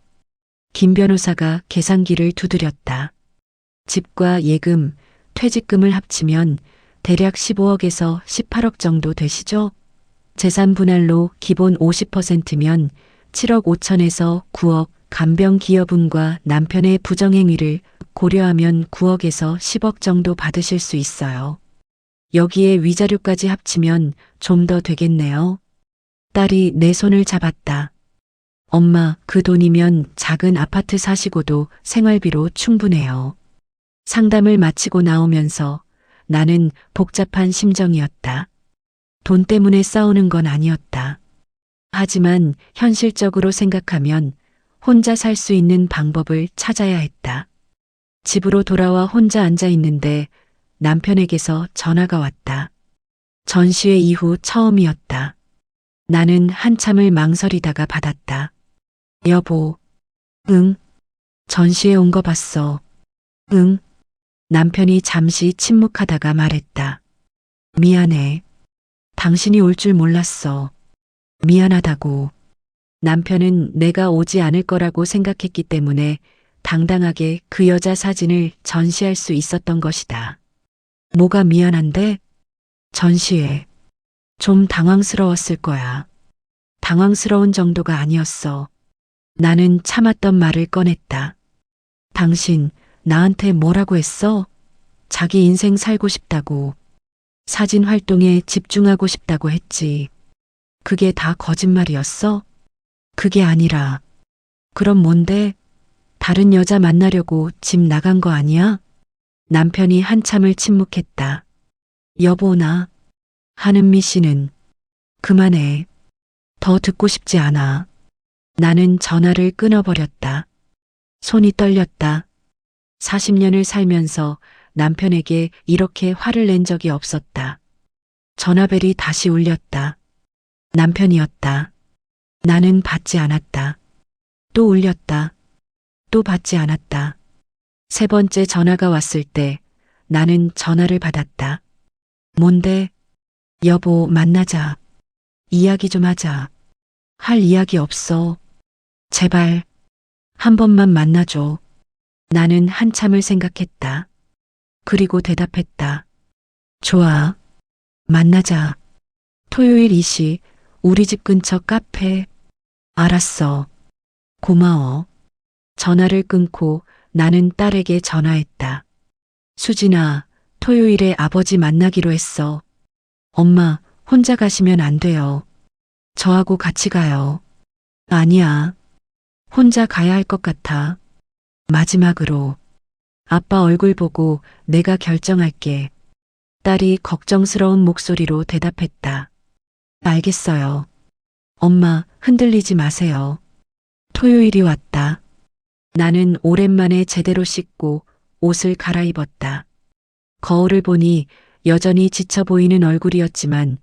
김 변호사가 계산기를 두드렸다. 집과 예금, 퇴직금을 합치면 대략 15억에서 18억 정도 되시죠? 재산 분할로 기본 50%면 7억 5천에서 9억, 간병 기여분과 남편의 부정행위를 고려하면 9억에서 10억 정도 받으실 수 있어요. 여기에 위자료까지 합치면 좀 더 되겠네요. 딸이 내 손을 잡았다. 엄마, 그 돈이면 작은 아파트 사시고도 생활비로 충분해요. 상담을 마치고 나오면서 나는 복잡한 심정이었다. 돈 때문에 싸우는 건 아니었다. 하지만 현실적으로 생각하면 혼자 살 수 있는 방법을 찾아야 했다. 집으로 돌아와 혼자 앉아 있는데 남편에게서 전화가 왔다. 전시회 이후 처음이었다. 나는 한참을 망설이다가 받았다. 여보. 응. 전시회 온 거 봤어. 응. 남편이 잠시 침묵하다가 말했다. 미안해. 당신이 올 줄 몰랐어. 미안하다고. 남편은 내가 오지 않을 거라고 생각했기 때문에 당당하게 그 여자 사진을 전시할 수 있었던 것이다. 뭐가 미안한데? 전시회. 좀 당황스러웠을 거야. 당황스러운 정도가 아니었어. 나는 참았던 말을 꺼냈다. 당신 나한테 뭐라고 했어? 자기 인생 살고 싶다고. 사진 활동에 집중하고 싶다고 했지. 그게 다 거짓말이었어? 그게 아니라. 그럼 뭔데? 다른 여자 만나려고 집 나간 거 아니야? 남편이 한참을 침묵했다. 여보, 나 한은미 씨는 그만해. 더 듣고 싶지 않아. 나는 전화를 끊어버렸다. 손이 떨렸다. 40년을 살면서 남편에게 이렇게 화를 낸 적이 없었다. 전화벨이 다시 울렸다. 남편이었다. 나는 받지 않았다. 또 울렸다. 또 받지 않았다. 세 번째 전화가 왔을 때 나는 전화를 받았다. 뭔데? 여보, 만나자. 이야기 좀 하자. 할 이야기 없어. 제발. 한 번만 만나줘. 나는 한참을 생각했다. 그리고 대답했다. 좋아. 만나자. 토요일 2시, 우리 집 근처 카페. 알았어. 고마워. 전화를 끊고 나는 딸에게 전화했다. 수진아, 토요일에 아버지 만나기로 했어. 엄마, 혼자 가시면 안 돼요. 저하고 같이 가요. 아니야. 혼자 가야 할 것 같아. 마지막으로. 아빠 얼굴 보고 내가 결정할게. 딸이 걱정스러운 목소리로 대답했다. 알겠어요. 엄마, 흔들리지 마세요. 토요일이 왔다. 나는 오랜만에 제대로 씻고 옷을 갈아입었다. 거울을 보니 여전히 지쳐 보이는 얼굴이었지만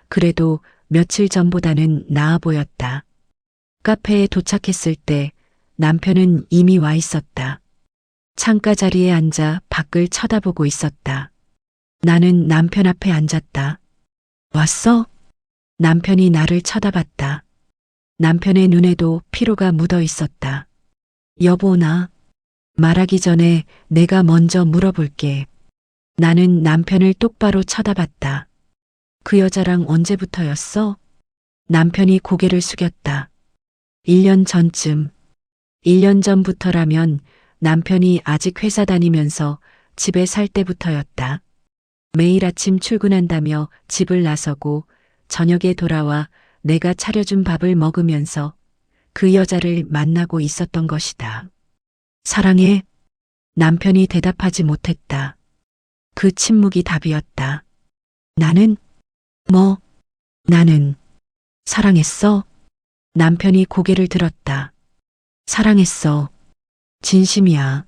그래도 며칠 전보다는 나아 보였다. 카페에 도착했을 때 남편은 이미 와 있었다. 창가 자리에 앉아 밖을 쳐다보고 있었다. 나는 남편 앞에 앉았다. 왔어? 남편이 나를 쳐다봤다. 남편의 눈에도 피로가 묻어 있었다. 여보, 나 말하기 전에 내가 먼저 물어볼게. 나는 남편을 똑바로 쳐다봤다. 그 여자랑 언제부터였어? 남편이 고개를 숙였다. 1년 전쯤. 1년 전부터라면 남편이 아직 회사 다니면서 집에 살 때부터였다. 매일 아침 출근한다며 집을 나서고 저녁에 돌아와 내가 차려준 밥을 먹으면서 그 여자를 만나고 있었던 것이다. 사랑해? 남편이 대답하지 못했다. 그 침묵이 답이었다. 나는? 뭐? 나는 사랑했어? 남편이 고개를 들었다. 사랑했어. 진심이야.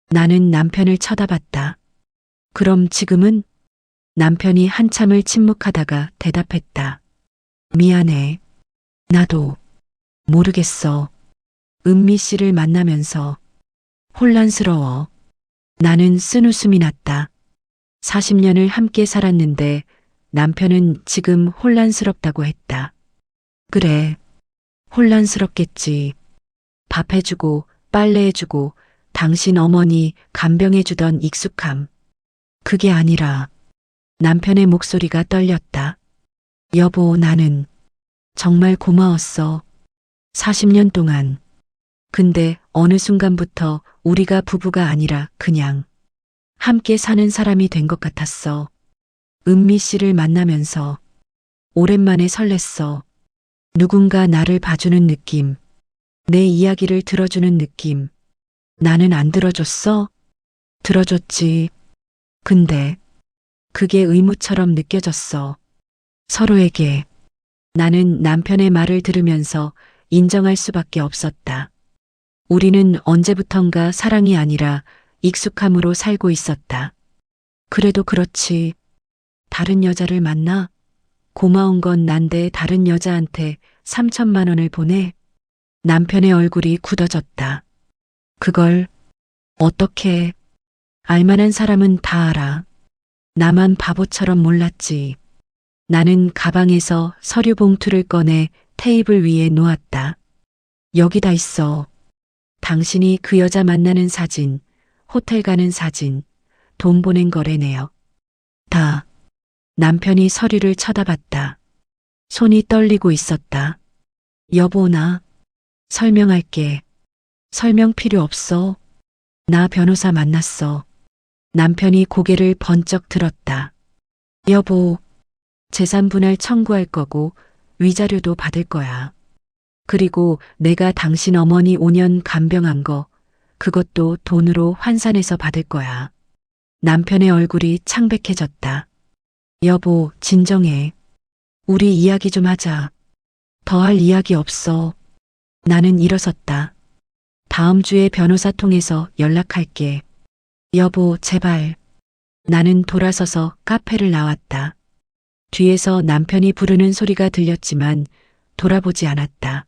나는 남편을 쳐다봤다. 그럼 지금은? 남편이 한참을 침묵하다가 대답했다. 미안해. 나도 모르겠어. 은미 씨를 만나면서 혼란스러워. 나는 쓴웃음이 났다. 40년을 함께 살았는데 남편은 지금 혼란스럽다고 했다. 그래. 혼란스럽겠지. 밥 해주고 빨래해주고 당신 어머니 간병해주던 익숙함. 그게 아니라 남편의 목소리가 떨렸다. 여보, 나는 정말 고마웠어. 40년 동안. 근데 어느 순간부터 우리가 부부가 아니라 그냥 함께 사는 사람이 된 것 같았어. 은미 씨를 만나면서 오랜만에 설렜어. 누군가 나를 봐주는 느낌. 내 이야기를 들어주는 느낌. 나는 안 들어줬어? 들어줬지. 근데 그게 의무처럼 느껴졌어. 서로에게. 나는 남편의 말을 들으면서 인정할 수밖에 없었다. 우리는 언제부턴가 사랑이 아니라 익숙함으로 살고 있었다. 그래도 그렇지. 다른 여자를 만나? 고마운 건 난데 다른 여자한테 3천만 원을 보내? 남편의 얼굴이 굳어졌다. 그걸 어떻게 알만한 사람은 다 알아. 나만 바보처럼 몰랐지. 나는 가방에서 서류 봉투를 꺼내 테이블 위에 놓았다. 여기다 있어. 당신이 그 여자 만나는 사진, 호텔 가는 사진, 돈 보낸 거래네요. 다. 남편이 서류를 쳐다봤다. 손이 떨리고 있었다. 여보, 나 설명할게. 설명 필요 없어. 나 변호사 만났어. 남편이 고개를 번쩍 들었다. 여보, 재산 분할 청구할 거고 위자료도 받을 거야. 그리고 내가 당신 어머니 5년 간병한 거, 그것도 돈으로 환산해서 받을 거야. 남편의 얼굴이 창백해졌다. 여보, 진정해. 우리 이야기 좀 하자. 더 할 이야기 없어. 나는 일어섰다. 다음 주에 변호사 통해서 연락할게. 여보, 제발. 나는 돌아서서 카페를 나왔다. 뒤에서 남편이 부르는 소리가 들렸지만 돌아보지 않았다.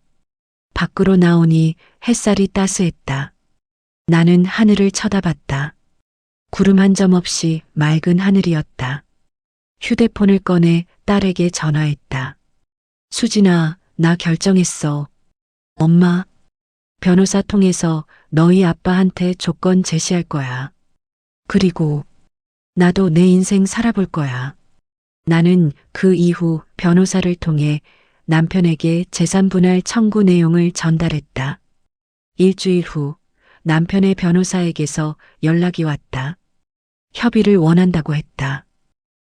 밖으로 나오니 햇살이 따스했다. 나는 하늘을 쳐다봤다. 구름 한 점 없이 맑은 하늘이었다. 휴대폰을 꺼내 딸에게 전화했다. 수진아, 나 결정했어. 엄마, 변호사 통해서 너희 아빠한테 조건 제시할 거야. 그리고 나도 내 인생 살아볼 거야. 나는 그 이후 변호사를 통해 남편에게 재산 분할 청구 내용을 전달했다. 일주일 후 남편의 변호사에게서 연락이 왔다. 협의를 원한다고 했다.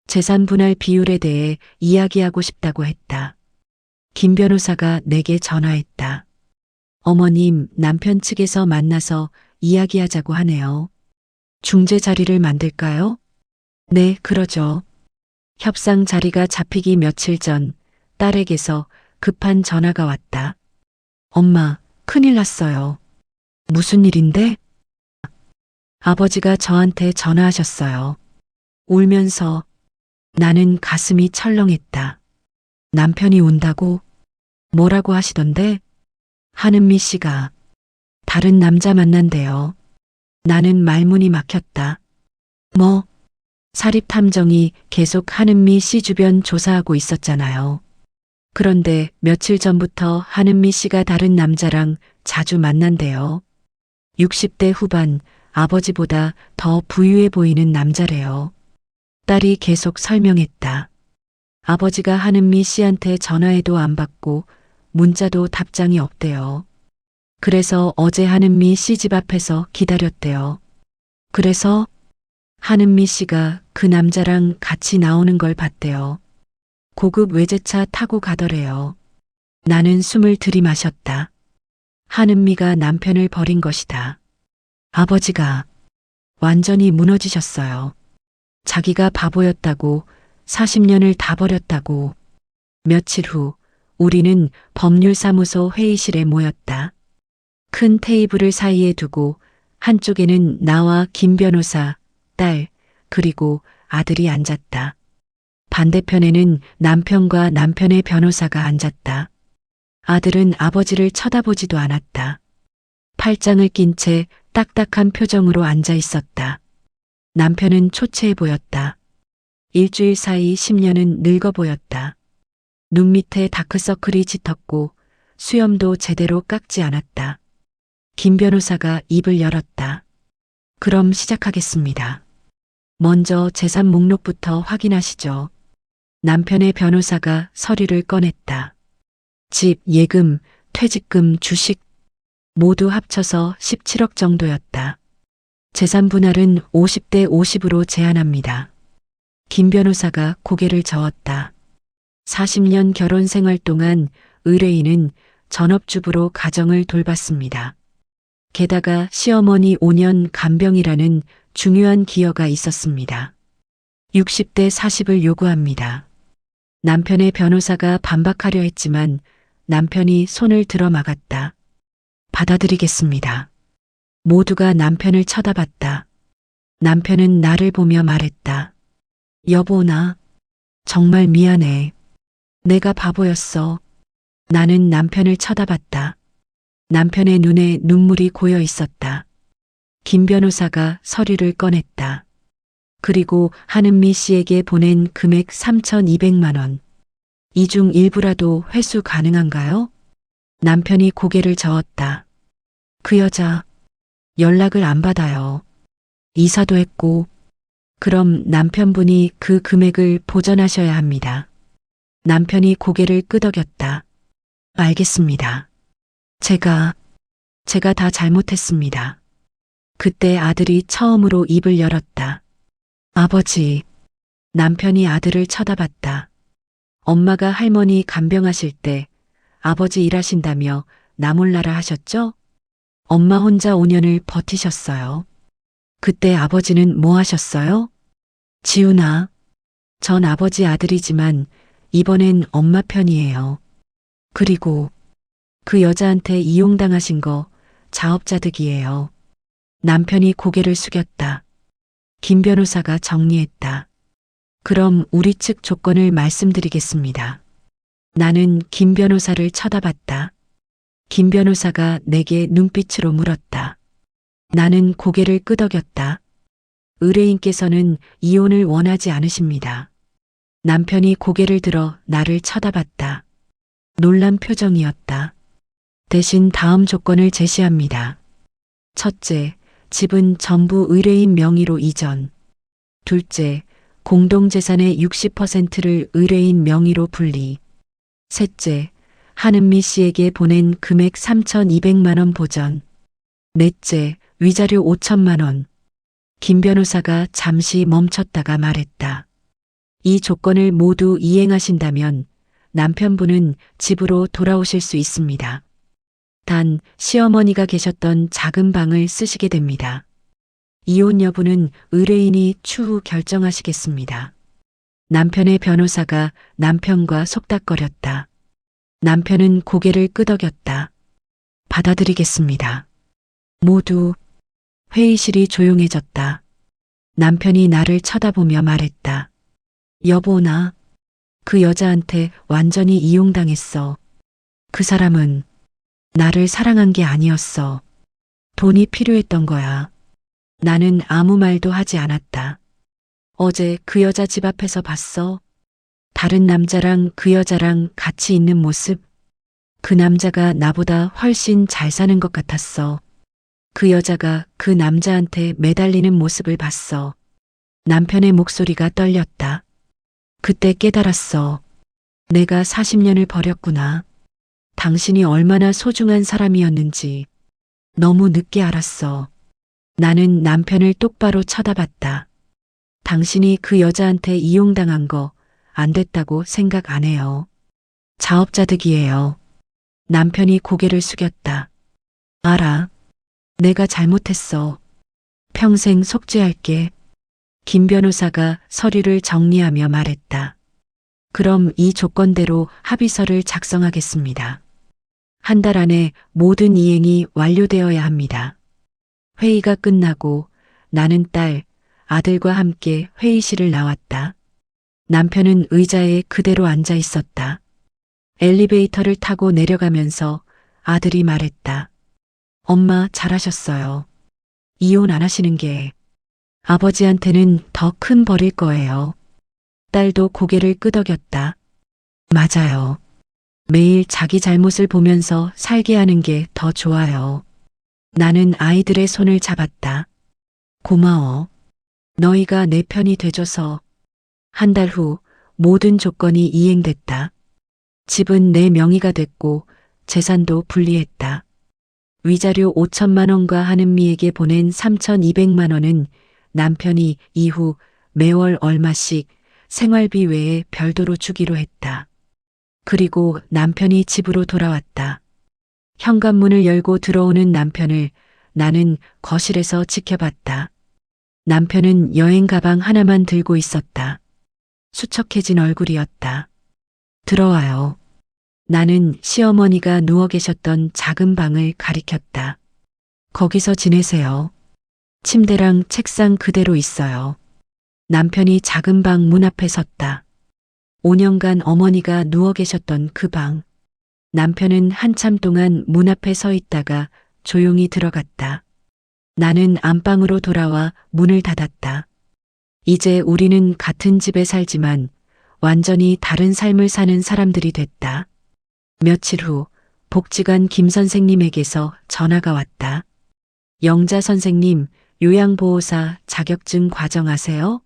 재산 분할 비율에 대해 이야기하고 싶다고 했다. 김 변호사가 내게 전화했다. 어머님, 남편 측에서 만나서 이야기하자고 하네요. 중재 자리를 만들까요? 네, 그러죠. 협상 자리가 잡히기 며칠 전 딸에게서 급한 전화가 왔다. 엄마, 큰일 났어요. 무슨 일인데? 아버지가 저한테 전화하셨어요. 울면서 나는 가슴이 철렁했다. 남편이 운다고? 뭐라고 하시던데? 하은미 씨가 다른 남자 만난대요. 나는 말문이 막혔다. 뭐? 사립탐정이 계속 하은미 씨 주변 조사하고 있었잖아요. 그런데 며칠 전부터 하은미 씨가 다른 남자랑 자주 만난대요. 60대 후반, 아버지보다 더 부유해 보이는 남자래요. 딸이 계속 설명했다. 아버지가 하은미 씨한테 전화해도 안 받고 문자도 답장이 없대요. 그래서 어제 하은미 씨 집 앞에서 기다렸대요. 그래서 하은미 씨가 그 남자랑 같이 나오는 걸 봤대요. 고급 외제차 타고 가더래요. 나는 숨을 들이마셨다. 하은미가 남편을 버린 것이다. 아버지가 완전히 무너지셨어요. 자기가 바보였다고, 40년을 다 버렸다고. 며칠 후 우리는 법률사무소 회의실에 모였다. 큰 테이블을 사이에 두고 한쪽에는 나와 김 변호사, 딸, 그리고 아들이 앉았다. 반대편에는 남편과 남편의 변호사가 앉았다. 아들은 아버지를 쳐다보지도 않았다. 팔짱을 낀 채 딱딱한 표정으로 앉아 있었다. 남편은 초췌해 보였다. 일주일 사이 10년은 늙어 보였다. 눈 밑에 다크서클이 짙었고 수염도 제대로 깎지 않았다. 김 변호사가 입을 열었다. 그럼 시작하겠습니다. 먼저 재산 목록부터 확인하시죠. 남편의 변호사가 서류를 꺼냈다. 집, 예금, 퇴직금, 주식 모두 합쳐서 17억 정도였다. 재산 분할은 50대 50으로 제한합니다. 김 변호사가 고개를 저었다. 40년 결혼 생활 동안 의뢰인은 전업주부로 가정을 돌봤습니다. 게다가 시어머니 5년 간병이라는 중요한 기여가 있었습니다. 60대 40을 요구합니다. 남편의 변호사가 반박하려 했지만 남편이 손을 들어 막았다. 받아들이겠습니다. 모두가 남편을 쳐다봤다. 남편은 나를 보며 말했다. 여보, 나 정말 미안해. 내가 바보였어. 나는 남편을 쳐다봤다. 남편의 눈에 눈물이 고여 있었다. 김 변호사가 서류를 꺼냈다. 그리고 하은미 씨에게 보낸 금액 3,200만 원. 이 중 일부라도 회수 가능한가요? 남편이 고개를 저었다. 그 여자 연락을 안 받아요. 이사도 했고. 그럼 남편분이 그 금액을 보전하셔야 합니다. 남편이 고개를 끄덕였다. 알겠습니다. 제가 다 잘못했습니다. 그때 아들이 처음으로 입을 열었다. 아버지. 남편이 아들을 쳐다봤다. 엄마가 할머니 간병하실 때 아버지 일하신다며 나 몰라라 하셨죠? 엄마 혼자 5년을 버티셨어요. 그때 아버지는 뭐 하셨어요? 지훈아, 전 아버지 아들이지만 이번엔 엄마 편이에요. 그리고 그 여자한테 이용당하신 거 자업자득이에요. 남편이 고개를 숙였다. 김 변호사가 정리했다. 그럼 우리 측 조건을 말씀드리겠습니다. 나는 김 변호사를 쳐다봤다. 김 변호사가 내게 눈빛으로 물었다. 나는 고개를 끄덕였다. 의뢰인께서는 이혼을 원하지 않으십니다. 남편이 고개를 들어 나를 쳐다봤다. 놀란 표정이었다. 대신 다음 조건을 제시합니다. 첫째, 집은 전부 의뢰인 명의로 이전. 둘째, 공동재산의 60%를 의뢰인 명의로 분리. 셋째, 한은미 씨에게 보낸 금액 3,200만 원 보전. 넷째, 위자료 5천만 원. 김 변호사가 잠시 멈췄다가 말했다. 이 조건을 모두 이행하신다면 남편분은 집으로 돌아오실 수 있습니다. 단 시어머니가 계셨던 작은 방을 쓰시게 됩니다. 이혼 여부는 의뢰인이 추후 결정하시겠습니다. 남편의 변호사가 남편과 속닥거렸다. 남편은 고개를 끄덕였다. 받아들이겠습니다. 모두 회의실이 조용해졌다. 남편이 나를 쳐다보며 말했다. 여보, 나 그 여자한테 완전히 이용당했어. 그 사람은 나를 사랑한 게 아니었어. 돈이 필요했던 거야. 나는 아무 말도 하지 않았다. 어제 그 여자 집 앞에서 봤어. 다른 남자랑 그 여자랑 같이 있는 모습. 그 남자가 나보다 훨씬 잘 사는 것 같았어. 그 여자가 그 남자한테 매달리는 모습을 봤어. 남편의 목소리가 떨렸다. 그때 깨달았어. 내가 40년을 버렸구나. 당신이 얼마나 소중한 사람이었는지 너무 늦게 알았어. 나는 남편을 똑바로 쳐다봤다. 당신이 그 여자한테 이용당한 거 안 됐다고 생각 안 해요. 자업자득이에요. 남편이 고개를 숙였다. 알아. 내가 잘못했어. 평생 속죄할게. 김 변호사가 서류를 정리하며 말했다. 그럼 이 조건대로 합의서를 작성하겠습니다. 한 달 안에 모든 이행이 완료되어야 합니다. 회의가 끝나고 나는 딸, 아들과 함께 회의실을 나왔다. 남편은 의자에 그대로 앉아 있었다. 엘리베이터를 타고 내려가면서 아들이 말했다. 엄마, 잘하셨어요. 이혼 안 하시는 게 아버지한테는 더 큰 벌일 거예요. 딸도 고개를 끄덕였다. 맞아요. 매일 자기 잘못을 보면서 살게 하는 게 더 좋아요. 나는 아이들의 손을 잡았다. 고마워. 너희가 내 편이 돼줘서. 한 달 후 모든 조건이 이행됐다. 집은 내 명의가 됐고 재산도 분리했다. 위자료 5천만 원과 한은미에게 보낸 3,200만 원은 남편이 이후 매월 얼마씩 생활비 외에 별도로 주기로 했다. 그리고 남편이 집으로 돌아왔다. 현관문을 열고 들어오는 남편을 나는 거실에서 지켜봤다. 남편은 여행 가방 하나만 들고 있었다. 수척해진 얼굴이었다. 들어와요. 나는 시어머니가 누워 계셨던 작은 방을 가리켰다. 거기서 지내세요. 침대랑 책상 그대로 있어요. 남편이 작은 방 문 앞에 섰다. 5년간 어머니가 누워 계셨던 그 방. 남편은 한참 동안 문 앞에 서 있다가 조용히 들어갔다. 나는 안방으로 돌아와 문을 닫았다. 이제 우리는 같은 집에 살지만 완전히 다른 삶을 사는 사람들이 됐다. 며칠 후 복지관 김 선생님에게서 전화가 왔다. 영자 선생님, 요양보호사 자격증 과정하세요?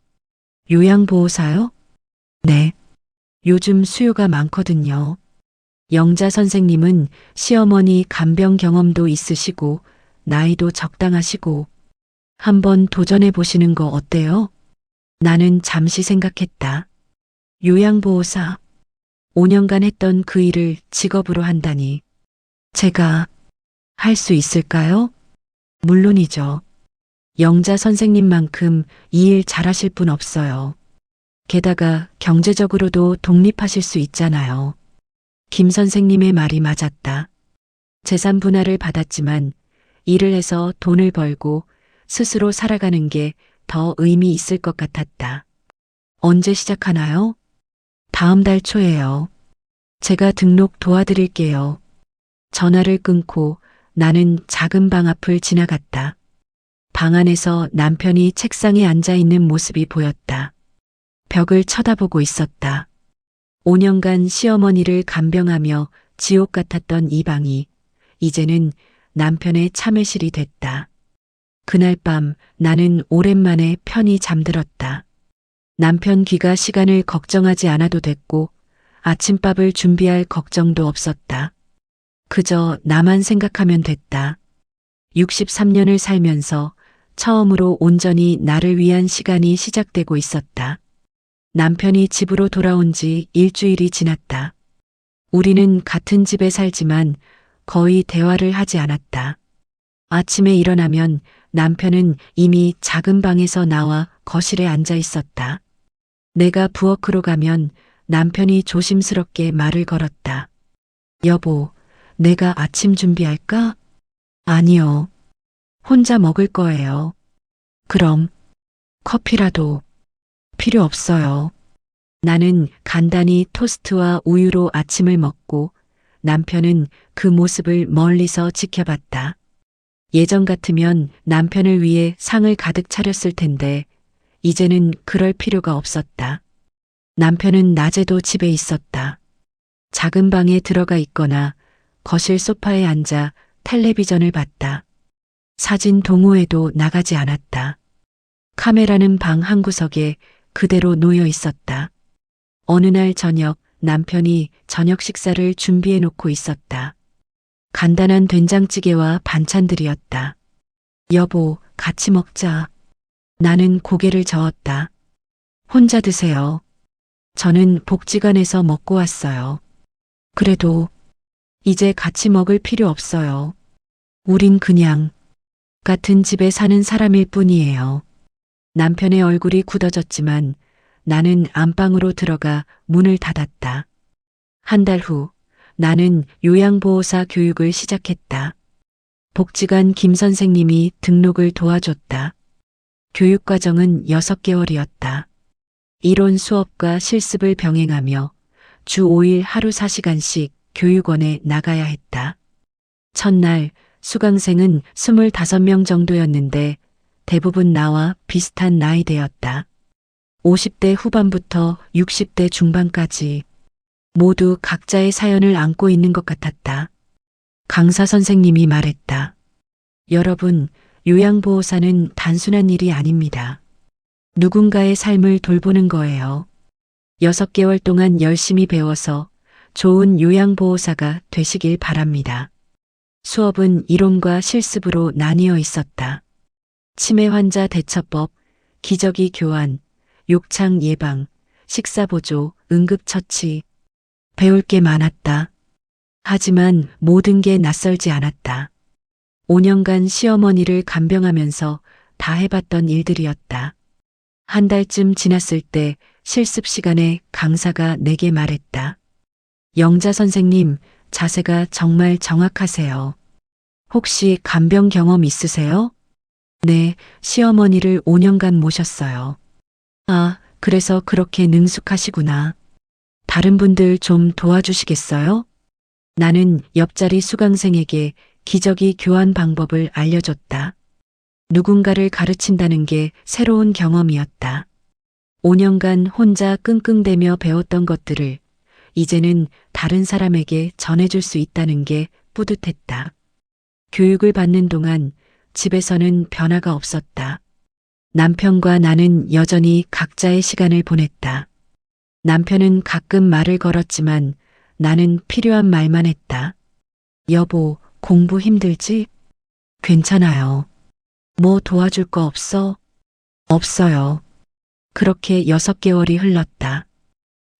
요양보호사요? 네. 요즘 수요가 많거든요. 영자 선생님은 시어머니 간병 경험도 있으시고 나이도 적당하시고 한번 도전해 보시는 거 어때요? 나는 잠시 생각했다. 요양보호사. 5년간 했던 그 일을 직업으로 한다니. 제가 할 수 있을까요? 물론이죠. 영자 선생님만큼 이 일 잘하실 분 없어요. 게다가 경제적으로도 독립하실 수 있잖아요. 김 선생님의 말이 맞았다. 재산 분할을 받았지만 일을 해서 돈을 벌고 스스로 살아가는 게 더 의미 있을 것 같았다. 언제 시작하나요? 다음 달 초에요. 제가 등록 도와드릴게요. 전화를 끊고 나는 작은 방 앞을 지나갔다. 방 안에서 남편이 책상에 앉아 있는 모습이 보였다. 벽을 쳐다보고 있었다. 5년간 시어머니를 간병하며 지옥 같았던 이 방이 이제는 남편의 참회실이 됐다. 그날 밤 나는 오랜만에 편히 잠들었다. 남편 귀가 시간을 걱정하지 않아도 됐고 아침밥을 준비할 걱정도 없었다. 그저 나만 생각하면 됐다. 63년을 살면서 처음으로 온전히 나를 위한 시간이 시작되고 있었다. 남편이 집으로 돌아온 지 일주일이 지났다. 우리는 같은 집에 살지만 거의 대화를 하지 않았다. 아침에 일어나면 남편은 이미 작은 방에서 나와 거실에 앉아 있었다. 내가 부엌으로 가면 남편이 조심스럽게 말을 걸었다. 여보, 내가 아침 준비할까? 아니요. 혼자 먹을 거예요. 그럼 커피라도 필요 없어요. 나는 간단히 토스트와 우유로 아침을 먹고 남편은 그 모습을 멀리서 지켜봤다. 예전 같으면 남편을 위해 상을 가득 차렸을 텐데 이제는 그럴 필요가 없었다. 남편은 낮에도 집에 있었다. 작은 방에 들어가 있거나 거실 소파에 앉아 텔레비전을 봤다. 사진 동호회도 나가지 않았다. 카메라는 방 한구석에 그대로 놓여 있었다. 어느 날 저녁 남편이 저녁 식사를 준비해 놓고 있었다. 간단한 된장찌개와 반찬들이었다. 여보, 같이 먹자. 나는 고개를 저었다. 혼자 드세요. 저는 복지관에서 먹고 왔어요. 그래도 이제 같이 먹을 필요 없어요. 우린 그냥 같은 집에 사는 사람일 뿐이에요. 남편의 얼굴이 굳어졌지만 나는 안방으로 들어가 문을 닫았다. 한 달 후 나는 요양보호사 교육을 시작했다. 복지관 김 선생님이 등록을 도와줬다. 교육과정은 6개월이었다. 이론 수업과 실습을 병행하며 주 5일 하루 4시간씩 교육원에 나가야 했다. 첫날 수강생은 25명 정도였는데 대부분 나와 비슷한 나이대였다. 50대 후반부터 60대 중반까지 모두 각자의 사연을 안고 있는 것 같았다. 강사 선생님이 말했다. 여러분, 요양보호사는 단순한 일이 아닙니다. 누군가의 삶을 돌보는 거예요. 6개월 동안 열심히 배워서 좋은 요양보호사가 되시길 바랍니다. 수업은 이론과 실습으로 나뉘어 있었다. 치매 환자 대처법, 기저귀 교환, 욕창 예방, 식사보조, 응급처치. 배울 게 많았다. 하지만 모든 게 낯설지 않았다. 5년간 시어머니를 간병하면서 다 해봤던 일들이었다. 한 달쯤 지났을 때 실습 시간에 강사가 내게 말했다. 영자 선생님, 자세가 정말 정확하세요. 혹시 간병 경험 있으세요? 네, 시어머니를 5년간 모셨어요. 아, 그래서 그렇게 능숙하시구나. 다른 분들 좀 도와주시겠어요? 나는 옆자리 수강생에게 기저귀 교환 방법을 알려줬다. 누군가를 가르친다는 게 새로운 경험이었다. 5년간 혼자 끙끙대며 배웠던 것들을 이제는 다른 사람에게 전해줄 수 있다는 게 뿌듯했다. 교육을 받는 동안 집에서는 변화가 없었다. 남편과 나는 여전히 각자의 시간을 보냈다. 남편은 가끔 말을 걸었지만 나는 필요한 말만 했다. 여보, 공부 힘들지? 괜찮아요. 뭐 도와줄 거 없어? 없어요. 그렇게 6개월이 흘렀다.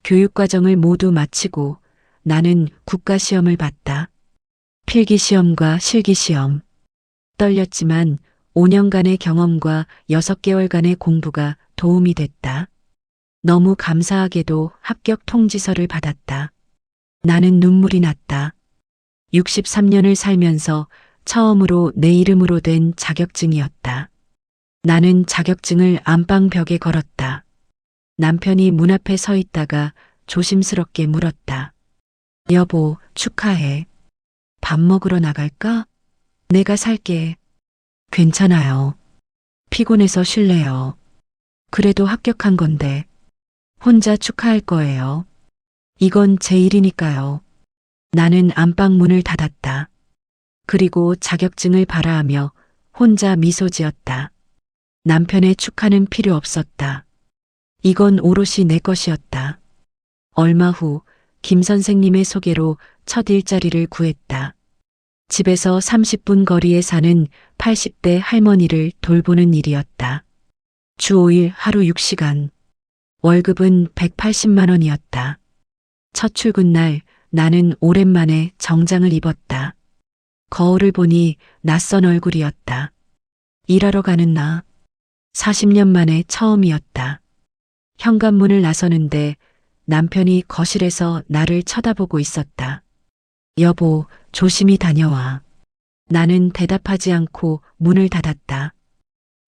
교육과정을 모두 마치고 나는 국가시험을 봤다. 필기시험과 실기시험. 떨렸지만 5년간의 경험과 6개월간의 공부가 도움이 됐다. 너무 감사하게도 합격 통지서를 받았다. 나는 눈물이 났다. 63년을 살면서 처음으로 내 이름으로 된 자격증이었다. 나는 자격증을 안방 벽에 걸었다. 남편이 문 앞에 서 있다가 조심스럽게 물었다. 여보, 축하해. 밥 먹으러 나갈까? 내가 살게. 괜찮아요. 피곤해서 쉴래요. 그래도 합격한 건데 혼자 축하할 거예요. 이건 제 일이니까요. 나는 안방 문을 닫았다. 그리고 자격증을 발하하며 혼자 미소 지었다. 남편의 축하는 필요 없었다. 이건 오롯이 내 것이었다. 얼마 후 김 선생님의 소개로 첫 일자리를 구했다. 집에서 30분 거리에 사는 80대 할머니를 돌보는 일이었다. 주 5일 하루 6시간. 월급은 180만 원이었다. 첫 출근 날 나는 오랜만에 정장을 입었다. 거울을 보니 낯선 얼굴이었다. 일하러 가는 나. 40년 만에 처음이었다. 현관문을 나서는데 남편이 거실에서 나를 쳐다보고 있었다. 여보, 조심히 다녀와. 나는 대답하지 않고 문을 닫았다.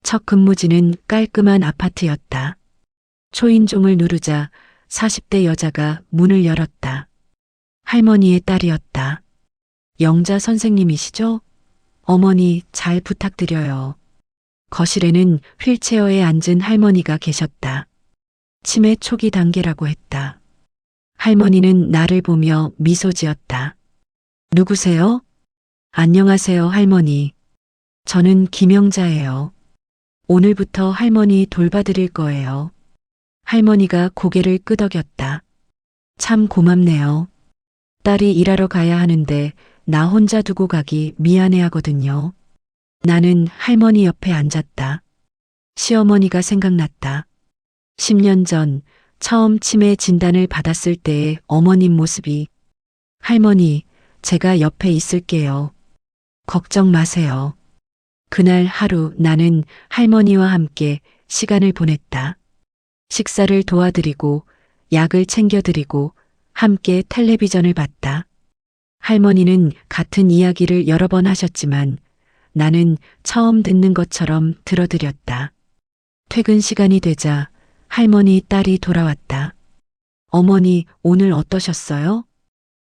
첫 근무지는 깔끔한 아파트였다. 초인종을 누르자 40대 여자가 문을 열었다. 할머니의 딸이었다. 영자 선생님이시죠? 어머니, 잘 부탁드려요. 거실에는 휠체어에 앉은 할머니가 계셨다. 치매 초기 단계라고 했다. 할머니는 나를 보며 미소 지었다. 누구세요? 안녕하세요, 할머니. 저는 김영자예요. 오늘부터 할머니 돌봐드릴 거예요. 할머니가 고개를 끄덕였다. 참 고맙네요. 딸이 일하러 가야 하는데 나 혼자 두고 가기 미안해 하거든요. 나는 할머니 옆에 앉았다. 시어머니가 생각났다. 10년 전 처음 치매 진단을 받았을 때의 어머님 모습이. 할머니, 제가 옆에 있을게요. 걱정 마세요. 그날 하루 나는 할머니와 함께 시간을 보냈다. 식사를 도와드리고 약을 챙겨드리고 함께 텔레비전을 봤다. 할머니는 같은 이야기를 여러 번 하셨지만 나는 처음 듣는 것처럼 들어드렸다. 퇴근 시간이 되자 할머니 딸이 돌아왔다. 어머니, 오늘 어떠셨어요?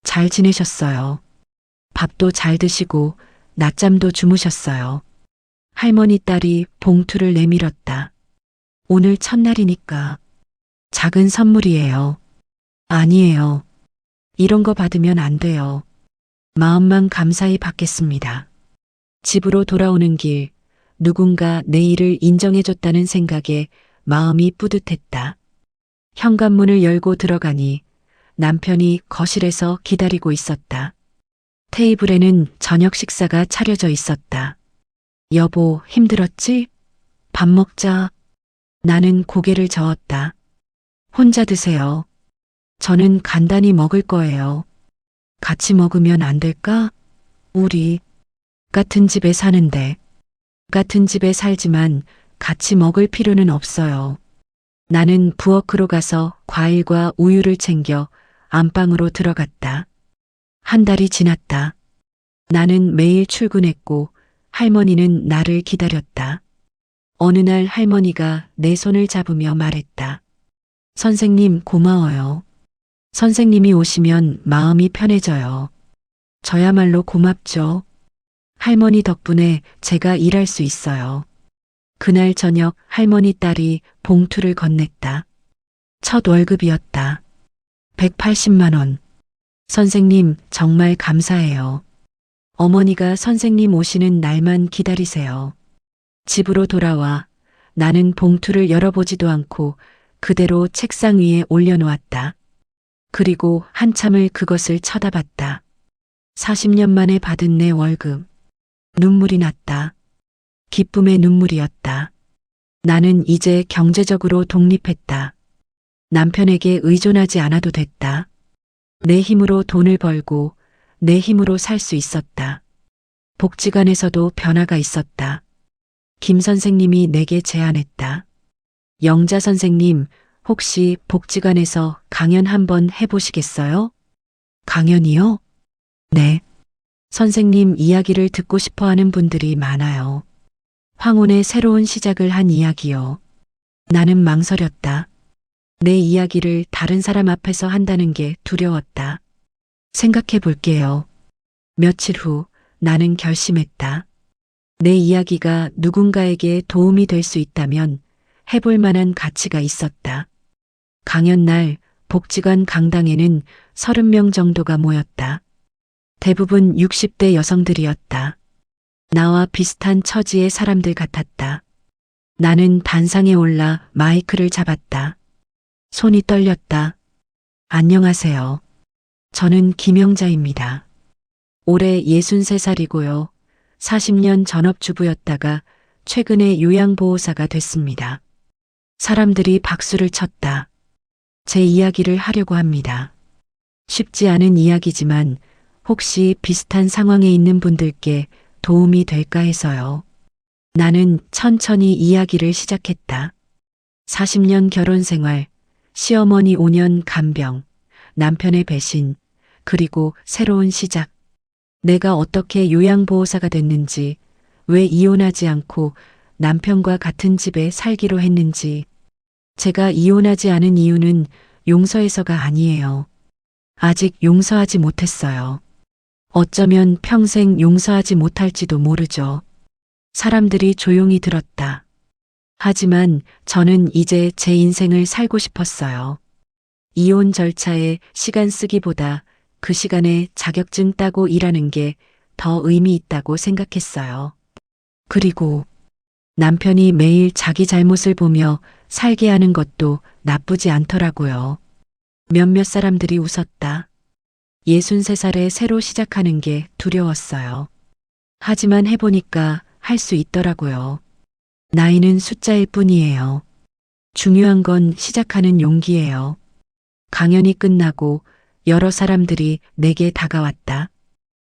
잘 지내셨어요. 밥도 잘 드시고 낮잠도 주무셨어요. 할머니 딸이 봉투를 내밀었다. 오늘 첫날이니까 작은 선물이에요. 아니에요. 이런 거 받으면 안 돼요. 마음만 감사히 받겠습니다. 집으로 돌아오는 길, 누군가 내 일을 인정해줬다는 생각에 마음이 뿌듯했다. 현관문을 열고 들어가니 남편이 거실에서 기다리고 있었다. 테이블에는 저녁 식사가 차려져 있었다. 여보, 힘들었지? 밥 먹자. 나는 고개를 저었다. 혼자 드세요. 저는 간단히 먹을 거예요. 같이 먹으면 안 될까? 우리 같은 집에 사는데. 같은 집에 살지만 같이 먹을 필요는 없어요. 나는 부엌으로 가서 과일과 우유를 챙겨 안방으로 들어갔다. 한 달이 지났다. 나는 매일 출근했고 할머니는 나를 기다렸다. 어느 날 할머니가 내 손을 잡으며 말했다. 선생님, 고마워요. 선생님이 오시면 마음이 편해져요. 저야말로 고맙죠. 할머니 덕분에 제가 일할 수 있어요. 그날 저녁 할머니 딸이 봉투를 건넸다. 첫 월급이었다. 180만 원. 선생님, 정말 감사해요. 어머니가 선생님 오시는 날만 기다리세요. 집으로 돌아와 나는 봉투를 열어보지도 않고 그대로 책상 위에 올려놓았다. 그리고 한참을 그것을 쳐다봤다. 40년 만에 받은 내 월급. 눈물이 났다. 기쁨의 눈물이었다. 나는 이제 경제적으로 독립했다. 남편에게 의존하지 않아도 됐다. 내 힘으로 돈을 벌고 내 힘으로 살 수 있었다. 복지관에서도 변화가 있었다. 김 선생님이 내게 제안했다. 영자 선생님, 혹시 복지관에서 강연 한번 해보시겠어요? 강연이요? 네. 선생님 이야기를 듣고 싶어 하는 분들이 많아요. 황혼의 새로운 시작을 한 이야기요. 나는 망설였다. 내 이야기를 다른 사람 앞에서 한다는 게 두려웠다. 생각해 볼게요. 며칠 후 나는 결심했다. 내 이야기가 누군가에게 도움이 될 수 있다면 해볼 만한 가치가 있었다. 강연날 복지관 강당에는 30명 정도가 모였다. 대부분 60대 여성들이었다. 나와 비슷한 처지의 사람들 같았다. 나는 단상에 올라 마이크를 잡았다. 손이 떨렸다. 안녕하세요. 저는 김영자입니다. 올해 63살이고요. 40년 전업주부였다가 최근에 요양보호사가 됐습니다. 사람들이 박수를 쳤다. 제 이야기를 하려고 합니다. 쉽지 않은 이야기지만 혹시 비슷한 상황에 있는 분들께 도움이 될까 해서요. 나는 천천히 이야기를 시작했다. 40년 결혼 생활, 시어머니 5년 간병, 남편의 배신, 그리고 새로운 시작. 내가 어떻게 요양보호사가 됐는지, 왜 이혼하지 않고 남편과 같은 집에 살기로 했는지. 제가 이혼하지 않은 이유는 용서해서가 아니에요. 아직 용서하지 못했어요. 어쩌면 평생 용서하지 못할지도 모르죠. 사람들이 조용히 들었다. 하지만 저는 이제 제 인생을 살고 싶었어요. 이혼 절차에 시간 쓰기보다 그 시간에 자격증 따고 일하는 게 더 의미 있다고 생각했어요. 그리고 남편이 매일 자기 잘못을 보며 살게 하는 것도 나쁘지 않더라고요. 몇몇 사람들이 웃었다. 63살에 새로 시작하는 게 두려웠어요. 하지만 해보니까 할 수 있더라고요. 나이는 숫자일 뿐이에요. 중요한 건 시작하는 용기예요. 강연이 끝나고 여러 사람들이 내게 다가왔다.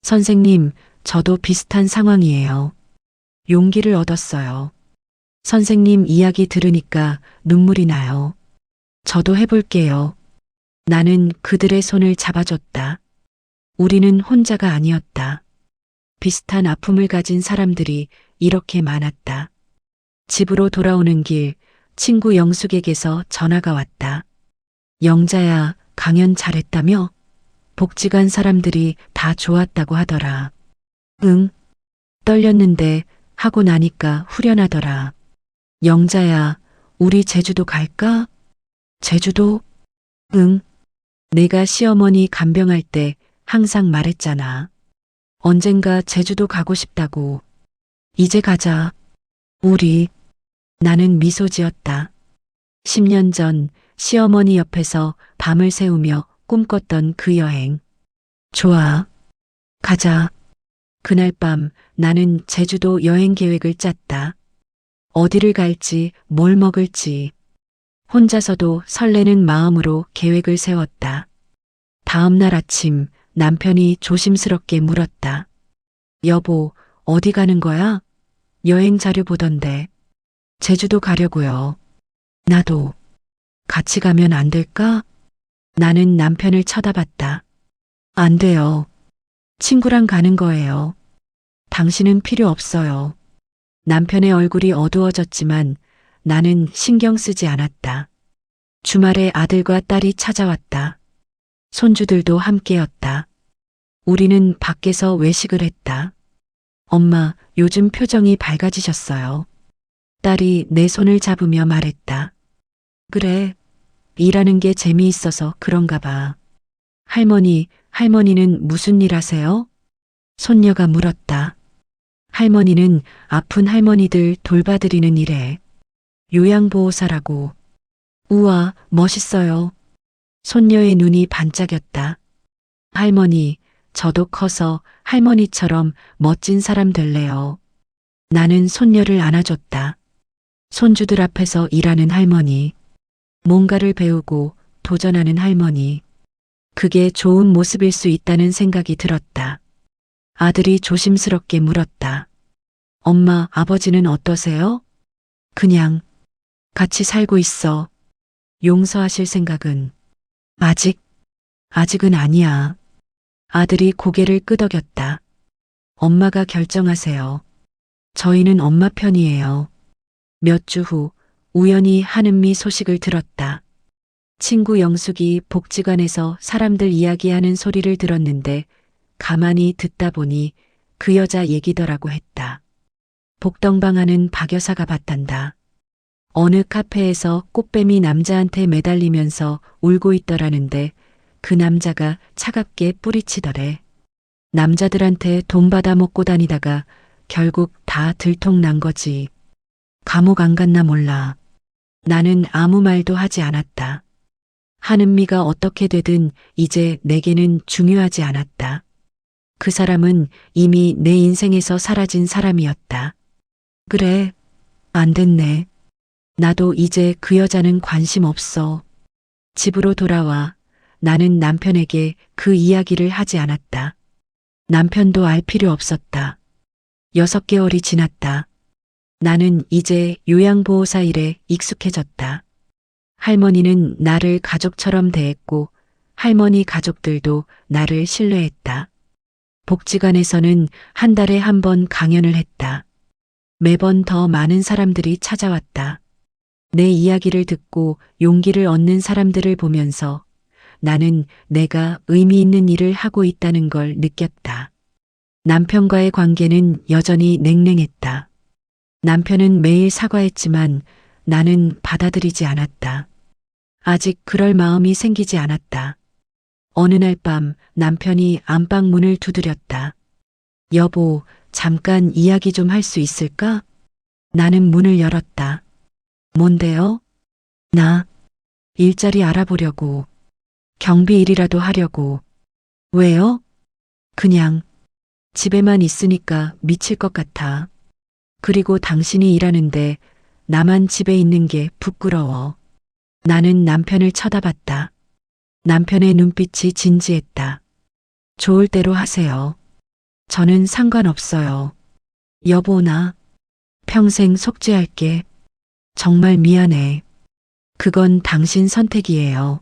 선생님, 저도 비슷한 상황이에요. 용기를 얻었어요. 선생님 이야기 들으니까 눈물이 나요. 저도 해볼게요. 나는 그들의 손을 잡아줬다. 우리는 혼자가 아니었다. 비슷한 아픔을 가진 사람들이 이렇게 많았다. 집으로 돌아오는 길, 친구 영숙에게서 전화가 왔다. 영자야, 강연 잘했다며? 복지관 사람들이 다 좋았다고 하더라. 응. 떨렸는데 하고 나니까 후련하더라. 영자야, 우리 제주도 갈까? 제주도? 응. 내가 시어머니 간병할 때 항상 말했잖아. 언젠가 제주도 가고 싶다고. 이제 가자. 우리. 나는 미소 지었다. 10년 전 시어머니 옆에서 밤을 새우며 꿈꿨던 그 여행. 좋아. 가자. 그날 밤 나는 제주도 여행 계획을 짰다. 어디를 갈지, 뭘 먹을지. 혼자서도 설레는 마음으로 계획을 세웠다. 다음 날 아침 남편이 조심스럽게 물었다. 여보, 어디 가는 거야? 여행 자료 보던데. 제주도 가려고요. 나도. 같이 가면 안 될까? 나는 남편을 쳐다봤다. 안 돼요. 친구랑 가는 거예요. 당신은 필요 없어요. 남편의 얼굴이 어두워졌지만 나는 신경 쓰지 않았다. 주말에 아들과 딸이 찾아왔다. 손주들도 함께였다. 우리는 밖에서 외식을 했다. 엄마, 요즘 표정이 밝아지셨어요. 딸이 내 손을 잡으며 말했다. 그래, 일하는 게 재미있어서 그런가 봐. 할머니는 무슨 일 하세요? 손녀가 물었다. 할머니는 아픈 할머니들 돌봐드리는 일에 요양보호사라고. 우와, 멋있어요. 손녀의 눈이 반짝였다. 할머니, 저도 커서 할머니처럼 멋진 사람 될래요. 나는 손녀를 안아줬다. 손주들 앞에서 일하는 할머니. 뭔가를 배우고 도전하는 할머니. 그게 좋은 모습일 수 있다는 생각이 들었다. 아들이 조심스럽게 물었다. 엄마, 아버지는 어떠세요? 그냥 같이 살고 있어. 용서하실 생각은? 아직은 아니야. 아들이 고개를 끄덕였다. 엄마가 결정하세요. 저희는 엄마 편이에요. 몇 주 후 우연히 한은미 소식을 들었다. 친구 영숙이 복지관에서 사람들 이야기하는 소리를 들었는데 가만히 듣다 보니 그 여자 얘기더라고 했다. 복덩방하는 박 여사가 봤단다. 어느 카페에서 꽃뱀이 남자한테 매달리면서 울고 있더라는데 그 남자가 차갑게 뿌리치더래. 남자들한테 돈 받아 먹고 다니다가 결국 다 들통난 거지. 감옥 안 갔나 몰라. 나는 아무 말도 하지 않았다. 한은미가 어떻게 되든 이제 내게는 중요하지 않았다. 그 사람은 이미 내 인생에서 사라진 사람이었다. 그래, 안 됐네. 나도 이제 그 여자는 관심 없어. 집으로 돌아와 나는 남편에게 그 이야기를 하지 않았다. 남편도 알 필요 없었다. 6개월이 지났다. 나는 이제 요양보호사 일에 익숙해졌다. 할머니는 나를 가족처럼 대했고 할머니 가족들도 나를 신뢰했다. 복지관에서는 한 달에 한 번 강연을 했다. 매번 더 많은 사람들이 찾아왔다. 내 이야기를 듣고 용기를 얻는 사람들을 보면서 나는 내가 의미 있는 일을 하고 있다는 걸 느꼈다. 남편과의 관계는 여전히 냉랭했다. 남편은 매일 사과했지만 나는 받아들이지 않았다. 아직 그럴 마음이 생기지 않았다. 어느 날 밤 남편이 안방 문을 두드렸다. 여보, 잠깐 이야기 좀 할 수 있을까? 나는 문을 열었다. 뭔데요? 나 일자리 알아보려고. 경비 일이라도 하려고. 왜요? 그냥 집에만 있으니까 미칠 것 같아. 그리고 당신이 일하는데 나만 집에 있는 게 부끄러워. 나는 남편을 쳐다봤다. 남편의 눈빛이 진지했다. 좋을 대로 하세요. 저는 상관없어요. 여보, 나 평생 속죄할게. 정말 미안해. 그건 당신 선택이에요.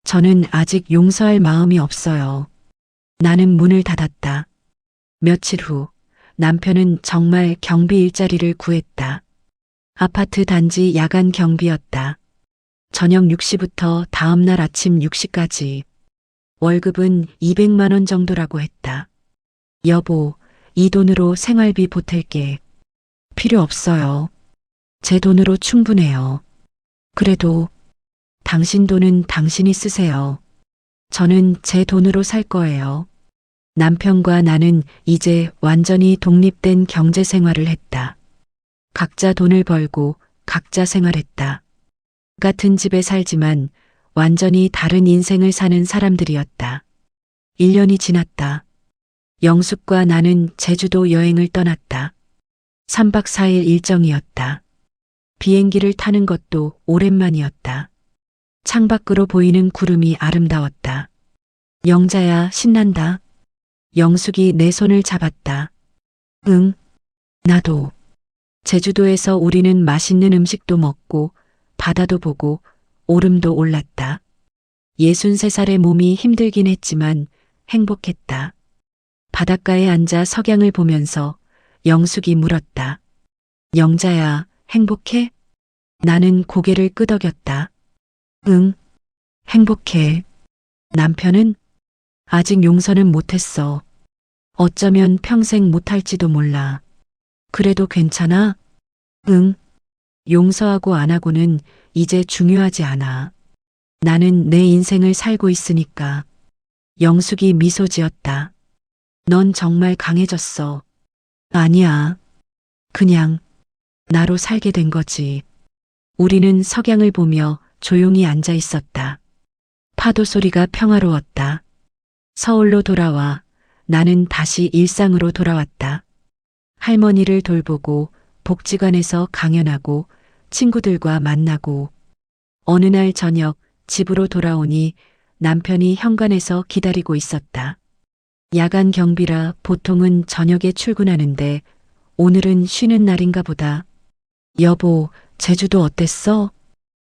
저는 아직 용서할 마음이 없어요. 나는 문을 닫았다. 며칠 후 남편은 정말 경비 일자리를 구했다. 아파트 단지 야간 경비였다. 저녁 6시부터 다음날 아침 6시까지. 월급은 200만 원 정도라고 했다. 여보, 이 돈으로 생활비 보탤게. 필요 없어요. 제 돈으로 충분해요. 그래도 당신 돈은 당신이 쓰세요. 저는 제 돈으로 살 거예요. 남편과 나는 이제 완전히 독립된 경제 생활을 했다. 각자 돈을 벌고 각자 생활했다. 같은 집에 살지만 완전히 다른 인생을 사는 사람들이었다. 1년이 지났다. 영숙과 나는 제주도 여행을 떠났다. 3박 4일 일정이었다. 비행기를 타는 것도 오랜만이었다. 창밖으로 보이는 구름이 아름다웠다. 영자야, 신난다. 영숙이 내 손을 잡았다. 응, 나도. 제주도에서 우리는 맛있는 음식도 먹고 바다도 보고 오름도 올랐다. 63살의 몸이 힘들긴 했지만 행복했다. 바닷가에 앉아 석양을 보면서 영숙이 물었다. 영자야, 행복해? 나는 고개를 끄덕였다. 응, 행복해. 남편은? 아직 용서는 못했어. 어쩌면 평생 못할지도 몰라. 그래도 괜찮아? 응. 용서하고 안 하고는 이제 중요하지 않아. 나는 내 인생을 살고 있으니까. 영숙이 미소 지었다. 넌 정말 강해졌어. 아니야. 그냥 나로 살게 된 거지. 우리는 석양을 보며 조용히 앉아 있었다. 파도 소리가 평화로웠다. 서울로 돌아와 나는 다시 일상으로 돌아왔다. 할머니를 돌보고 복지관에서 강연하고 친구들과 만나고 어느 날 저녁 집으로 돌아오니 남편이 현관에서 기다리고 있었다. 야간 경비라 보통은 저녁에 출근하는데 오늘은 쉬는 날인가 보다. 여보, 제주도 어땠어?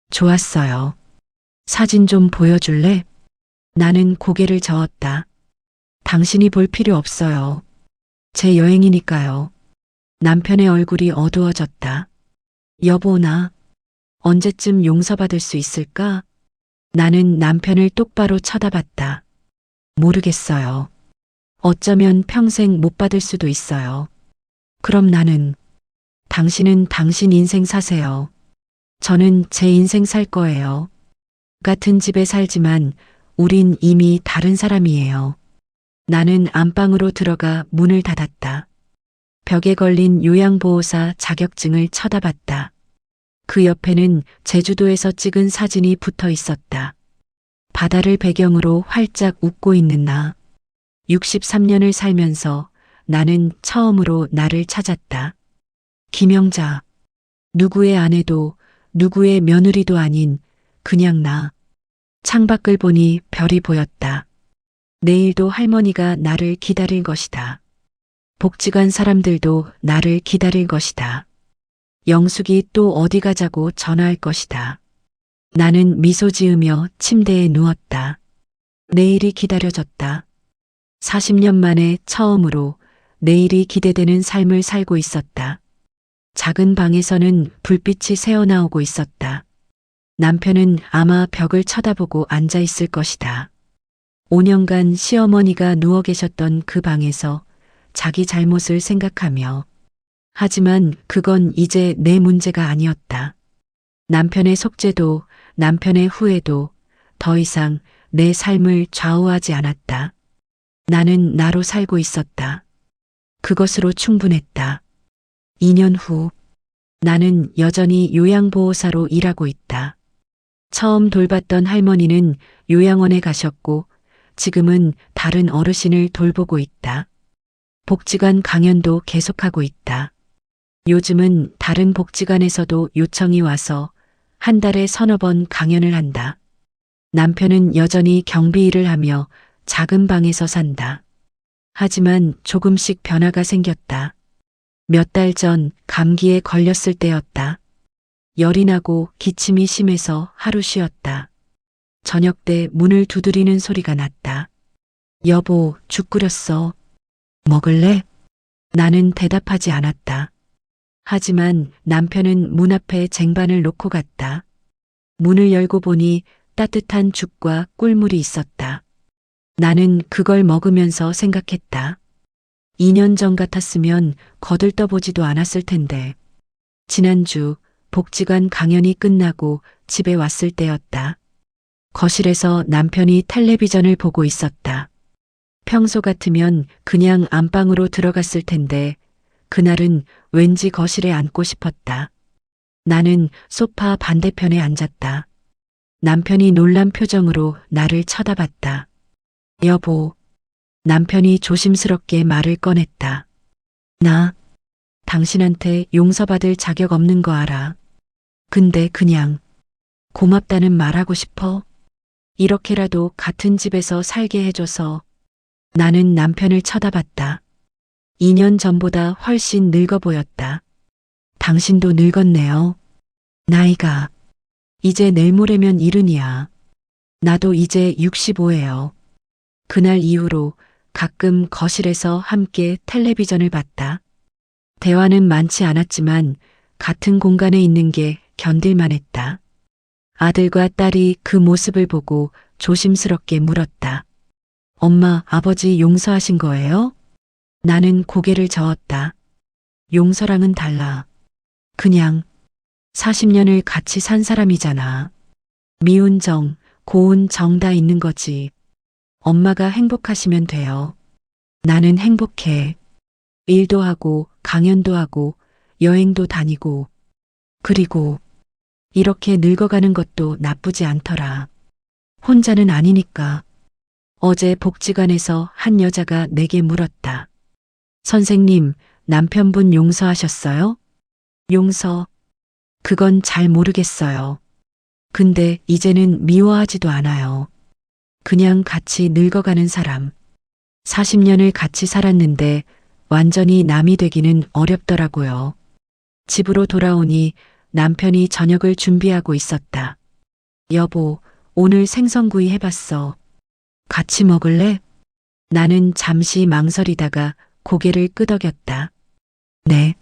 좋았어요. 사진 좀 보여줄래? 나는 고개를 저었다. 당신이 볼 필요 없어요. 제 여행이니까요. 남편의 얼굴이 어두워졌다. 여보, 나 언제쯤 용서받을 수 있을까? 나는 남편을 똑바로 쳐다봤다. 모르겠어요. 어쩌면 평생 못 받을 수도 있어요. 그럼 나는 당신은 당신 인생 사세요. 저는 제 인생 살 거예요. 같은 집에 살지만 우린 이미 다른 사람이에요. 나는 안방으로 들어가 문을 닫았다. 벽에 걸린 요양보호사 자격증을 쳐다봤다. 그 옆에는 제주도에서 찍은 사진이 붙어 있었다. 바다를 배경으로 활짝 웃고 있는 나. 63년을 살면서 나는 처음으로 나를 찾았다. 김영자. 누구의 아내도 누구의 며느리도 아닌 그냥 나. 창밖을 보니 별이 보였다. 내일도 할머니가 나를 기다릴 것이다. 복지관 사람들도 나를 기다릴 것이다. 영숙이 또 어디 가자고 전화할 것이다. 나는 미소 지으며 침대에 누웠다. 내일이 기다려졌다. 40년 만에 처음으로 내일이 기대되는 삶을 살고 있었다. 작은 방에서는 불빛이 새어나오고 있었다. 남편은 아마 벽을 쳐다보고 앉아 있을 것이다. 5년간 시어머니가 누워 계셨던 그 방에서 자기 잘못을 생각하며. 하지만 그건 이제 내 문제가 아니었다. 남편의 속죄도 남편의 후회도 더 이상 내 삶을 좌우하지 않았다. 나는 나로 살고 있었다. 그것으로 충분했다. 2년 후 나는 여전히 요양보호사로 일하고 있다. 처음 돌봤던 할머니는 요양원에 가셨고 지금은 다른 어르신을 돌보고 있다. 복지관 강연도 계속하고 있다. 요즘은 다른 복지관에서도 요청이 와서 한 달에 서너 번 강연을 한다. 남편은 여전히 경비 일을 하며 작은 방에서 산다. 하지만 조금씩 변화가 생겼다. 몇 달 전 감기에 걸렸을 때였다. 열이 나고 기침이 심해서 하루 쉬었다. 저녁 때 문을 두드리는 소리가 났다. 여보, 죽 끓였어. 먹을래? 나는 대답하지 않았다. 하지만 남편은 문 앞에 쟁반을 놓고 갔다. 문을 열고 보니 따뜻한 죽과 꿀물이 있었다. 나는 그걸 먹으면서 생각했다. 2년 전 같았으면 거들떠보지도 않았을 텐데. 지난주 복지관 강연이 끝나고 집에 왔을 때였다. 거실에서 남편이 텔레비전을 보고 있었다. 평소 같으면 그냥 안방으로 들어갔을 텐데 그날은 왠지 거실에 앉고 싶었다. 나는 소파 반대편에 앉았다. 남편이 놀란 표정으로 나를 쳐다봤다. 여보. 남편이 조심스럽게 말을 꺼냈다. 나 당신한테 용서받을 자격 없는 거 알아. 근데 그냥 고맙다는 말하고 싶어. 이렇게라도 같은 집에서 살게 해줘서. 나는 남편을 쳐다봤다. 2년 전보다 훨씬 늙어 보였다. 당신도 늙었네요. 나이가 이제 내일 모레면 70이야. 나도 이제 65예요. 그날 이후로 가끔 거실에서 함께 텔레비전을 봤다. 대화는 많지 않았지만 같은 공간에 있는 게 견딜만 했다. 아들과 딸이 그 모습을 보고 조심스럽게 물었다. 엄마, 아버지 용서하신 거예요? 나는 고개를 저었다. 용서랑은 달라. 그냥 40년을 같이 산 사람이잖아. 미운 정, 고운 정 다 있는 거지. 엄마가 행복하시면 돼요. 나는 행복해. 일도 하고 강연도 하고 여행도 다니고 그리고 이렇게 늙어가는 것도 나쁘지 않더라. 혼자는 아니니까. 어제 복지관에서 한 여자가 내게 물었다. 선생님, 남편분 용서하셨어요? 용서. 그건 잘 모르겠어요. 근데 이제는 미워하지도 않아요. 그냥 같이 늙어가는 사람. 40년을 같이 살았는데 완전히 남이 되기는 어렵더라고요. 집으로 돌아오니 남편이 저녁을 준비하고 있었다. 여보, 오늘 생선구이 해봤어. 같이 먹을래? 나는 잠시 망설이다가 고개를 끄덕였다. 네.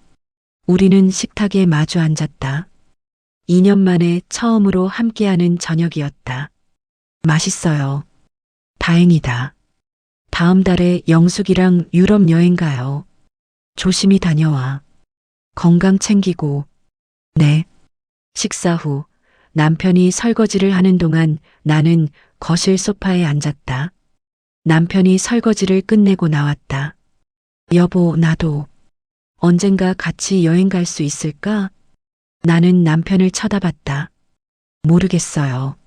우리는 식탁에 마주 앉았다. 2년 만에 처음으로 함께하는 저녁이었다. 맛있어요. 다행이다. 다음 달에 영숙이랑 유럽 여행 가요. 조심히 다녀와. 건강 챙기고. 네. 식사 후 남편이 설거지를 하는 동안 나는 거실 소파에 앉았다. 남편이 설거지를 끝내고 나왔다. 여보, 나도 언젠가 같이 여행 갈 수 있을까? 나는 남편을 쳐다봤다. 모르겠어요.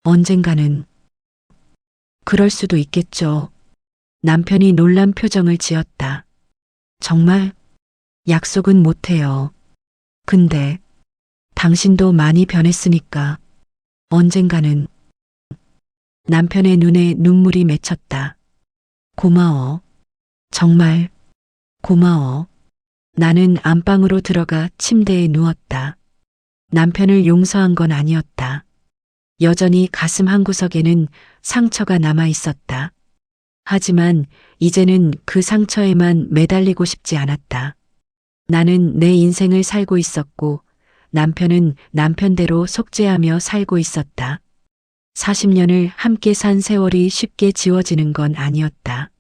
언젠가는. 그럴 수도 있겠죠. 남편이 놀란 표정을 지었다. 정말? 약속은 못해요. 근데 당신도 많이 변했으니까 언젠가는. 남편의 눈에 눈물이 맺혔다. 고마워. 정말 고마워. 나는 안방으로 들어가 침대에 누웠다. 남편을 용서한 건 아니었다. 여전히 가슴 한구석에는 상처가 남아 있었다. 하지만 이제는 그 상처에만 매달리고 싶지 않았다. 나는 내 인생을 살고 있었고 남편은 남편대로 속죄하며 살고 있었다. 40년을 함께 산 세월이 쉽게 지워지는 건 아니었다.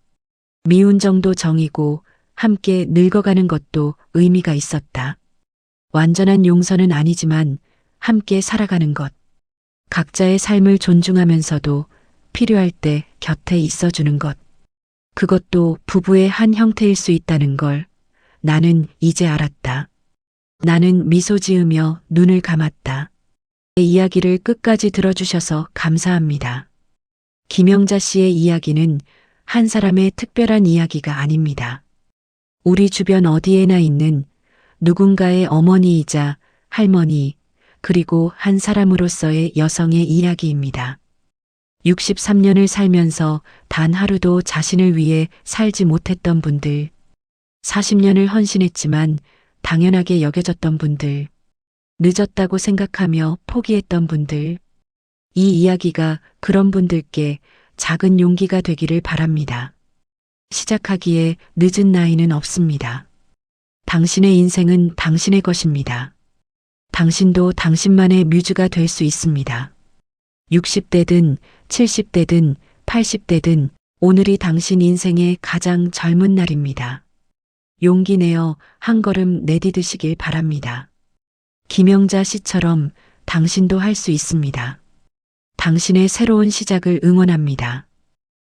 미운 정도 정이고 함께 늙어가는 것도 의미가 있었다. 완전한 용서는 아니지만 함께 살아가는 것. 각자의 삶을 존중하면서도 필요할 때 곁에 있어주는 것. 그것도 부부의 한 형태일 수 있다는 걸 나는 이제 알았다. 나는 미소 지으며 눈을 감았다. 내 이야기를 끝까지 들어주셔서 감사합니다. 김영자 씨의 이야기는 한 사람의 특별한 이야기가 아닙니다. 우리 주변 어디에나 있는 누군가의 어머니이자 할머니, 그리고 한 사람으로서의 여성의 이야기입니다. 63년을 살면서 단 하루도 자신을 위해 살지 못했던 분들, 40년을 헌신했지만 당연하게 여겨졌던 분들, 늦었다고 생각하며 포기했던 분들, 이 이야기가 그런 분들께 작은 용기가 되기를 바랍니다. 시작하기에 늦은 나이는 없습니다. 당신의 인생은 당신의 것입니다. 당신도 당신만의 뮤즈가 될 수 있습니다. 60대든 70대든 80대든 오늘이 당신 인생의 가장 젊은 날입니다. 용기 내어 한 걸음 내디드시길 바랍니다. 김영자 씨처럼 당신도 할 수 있습니다. 당신의 새로운 시작을 응원합니다.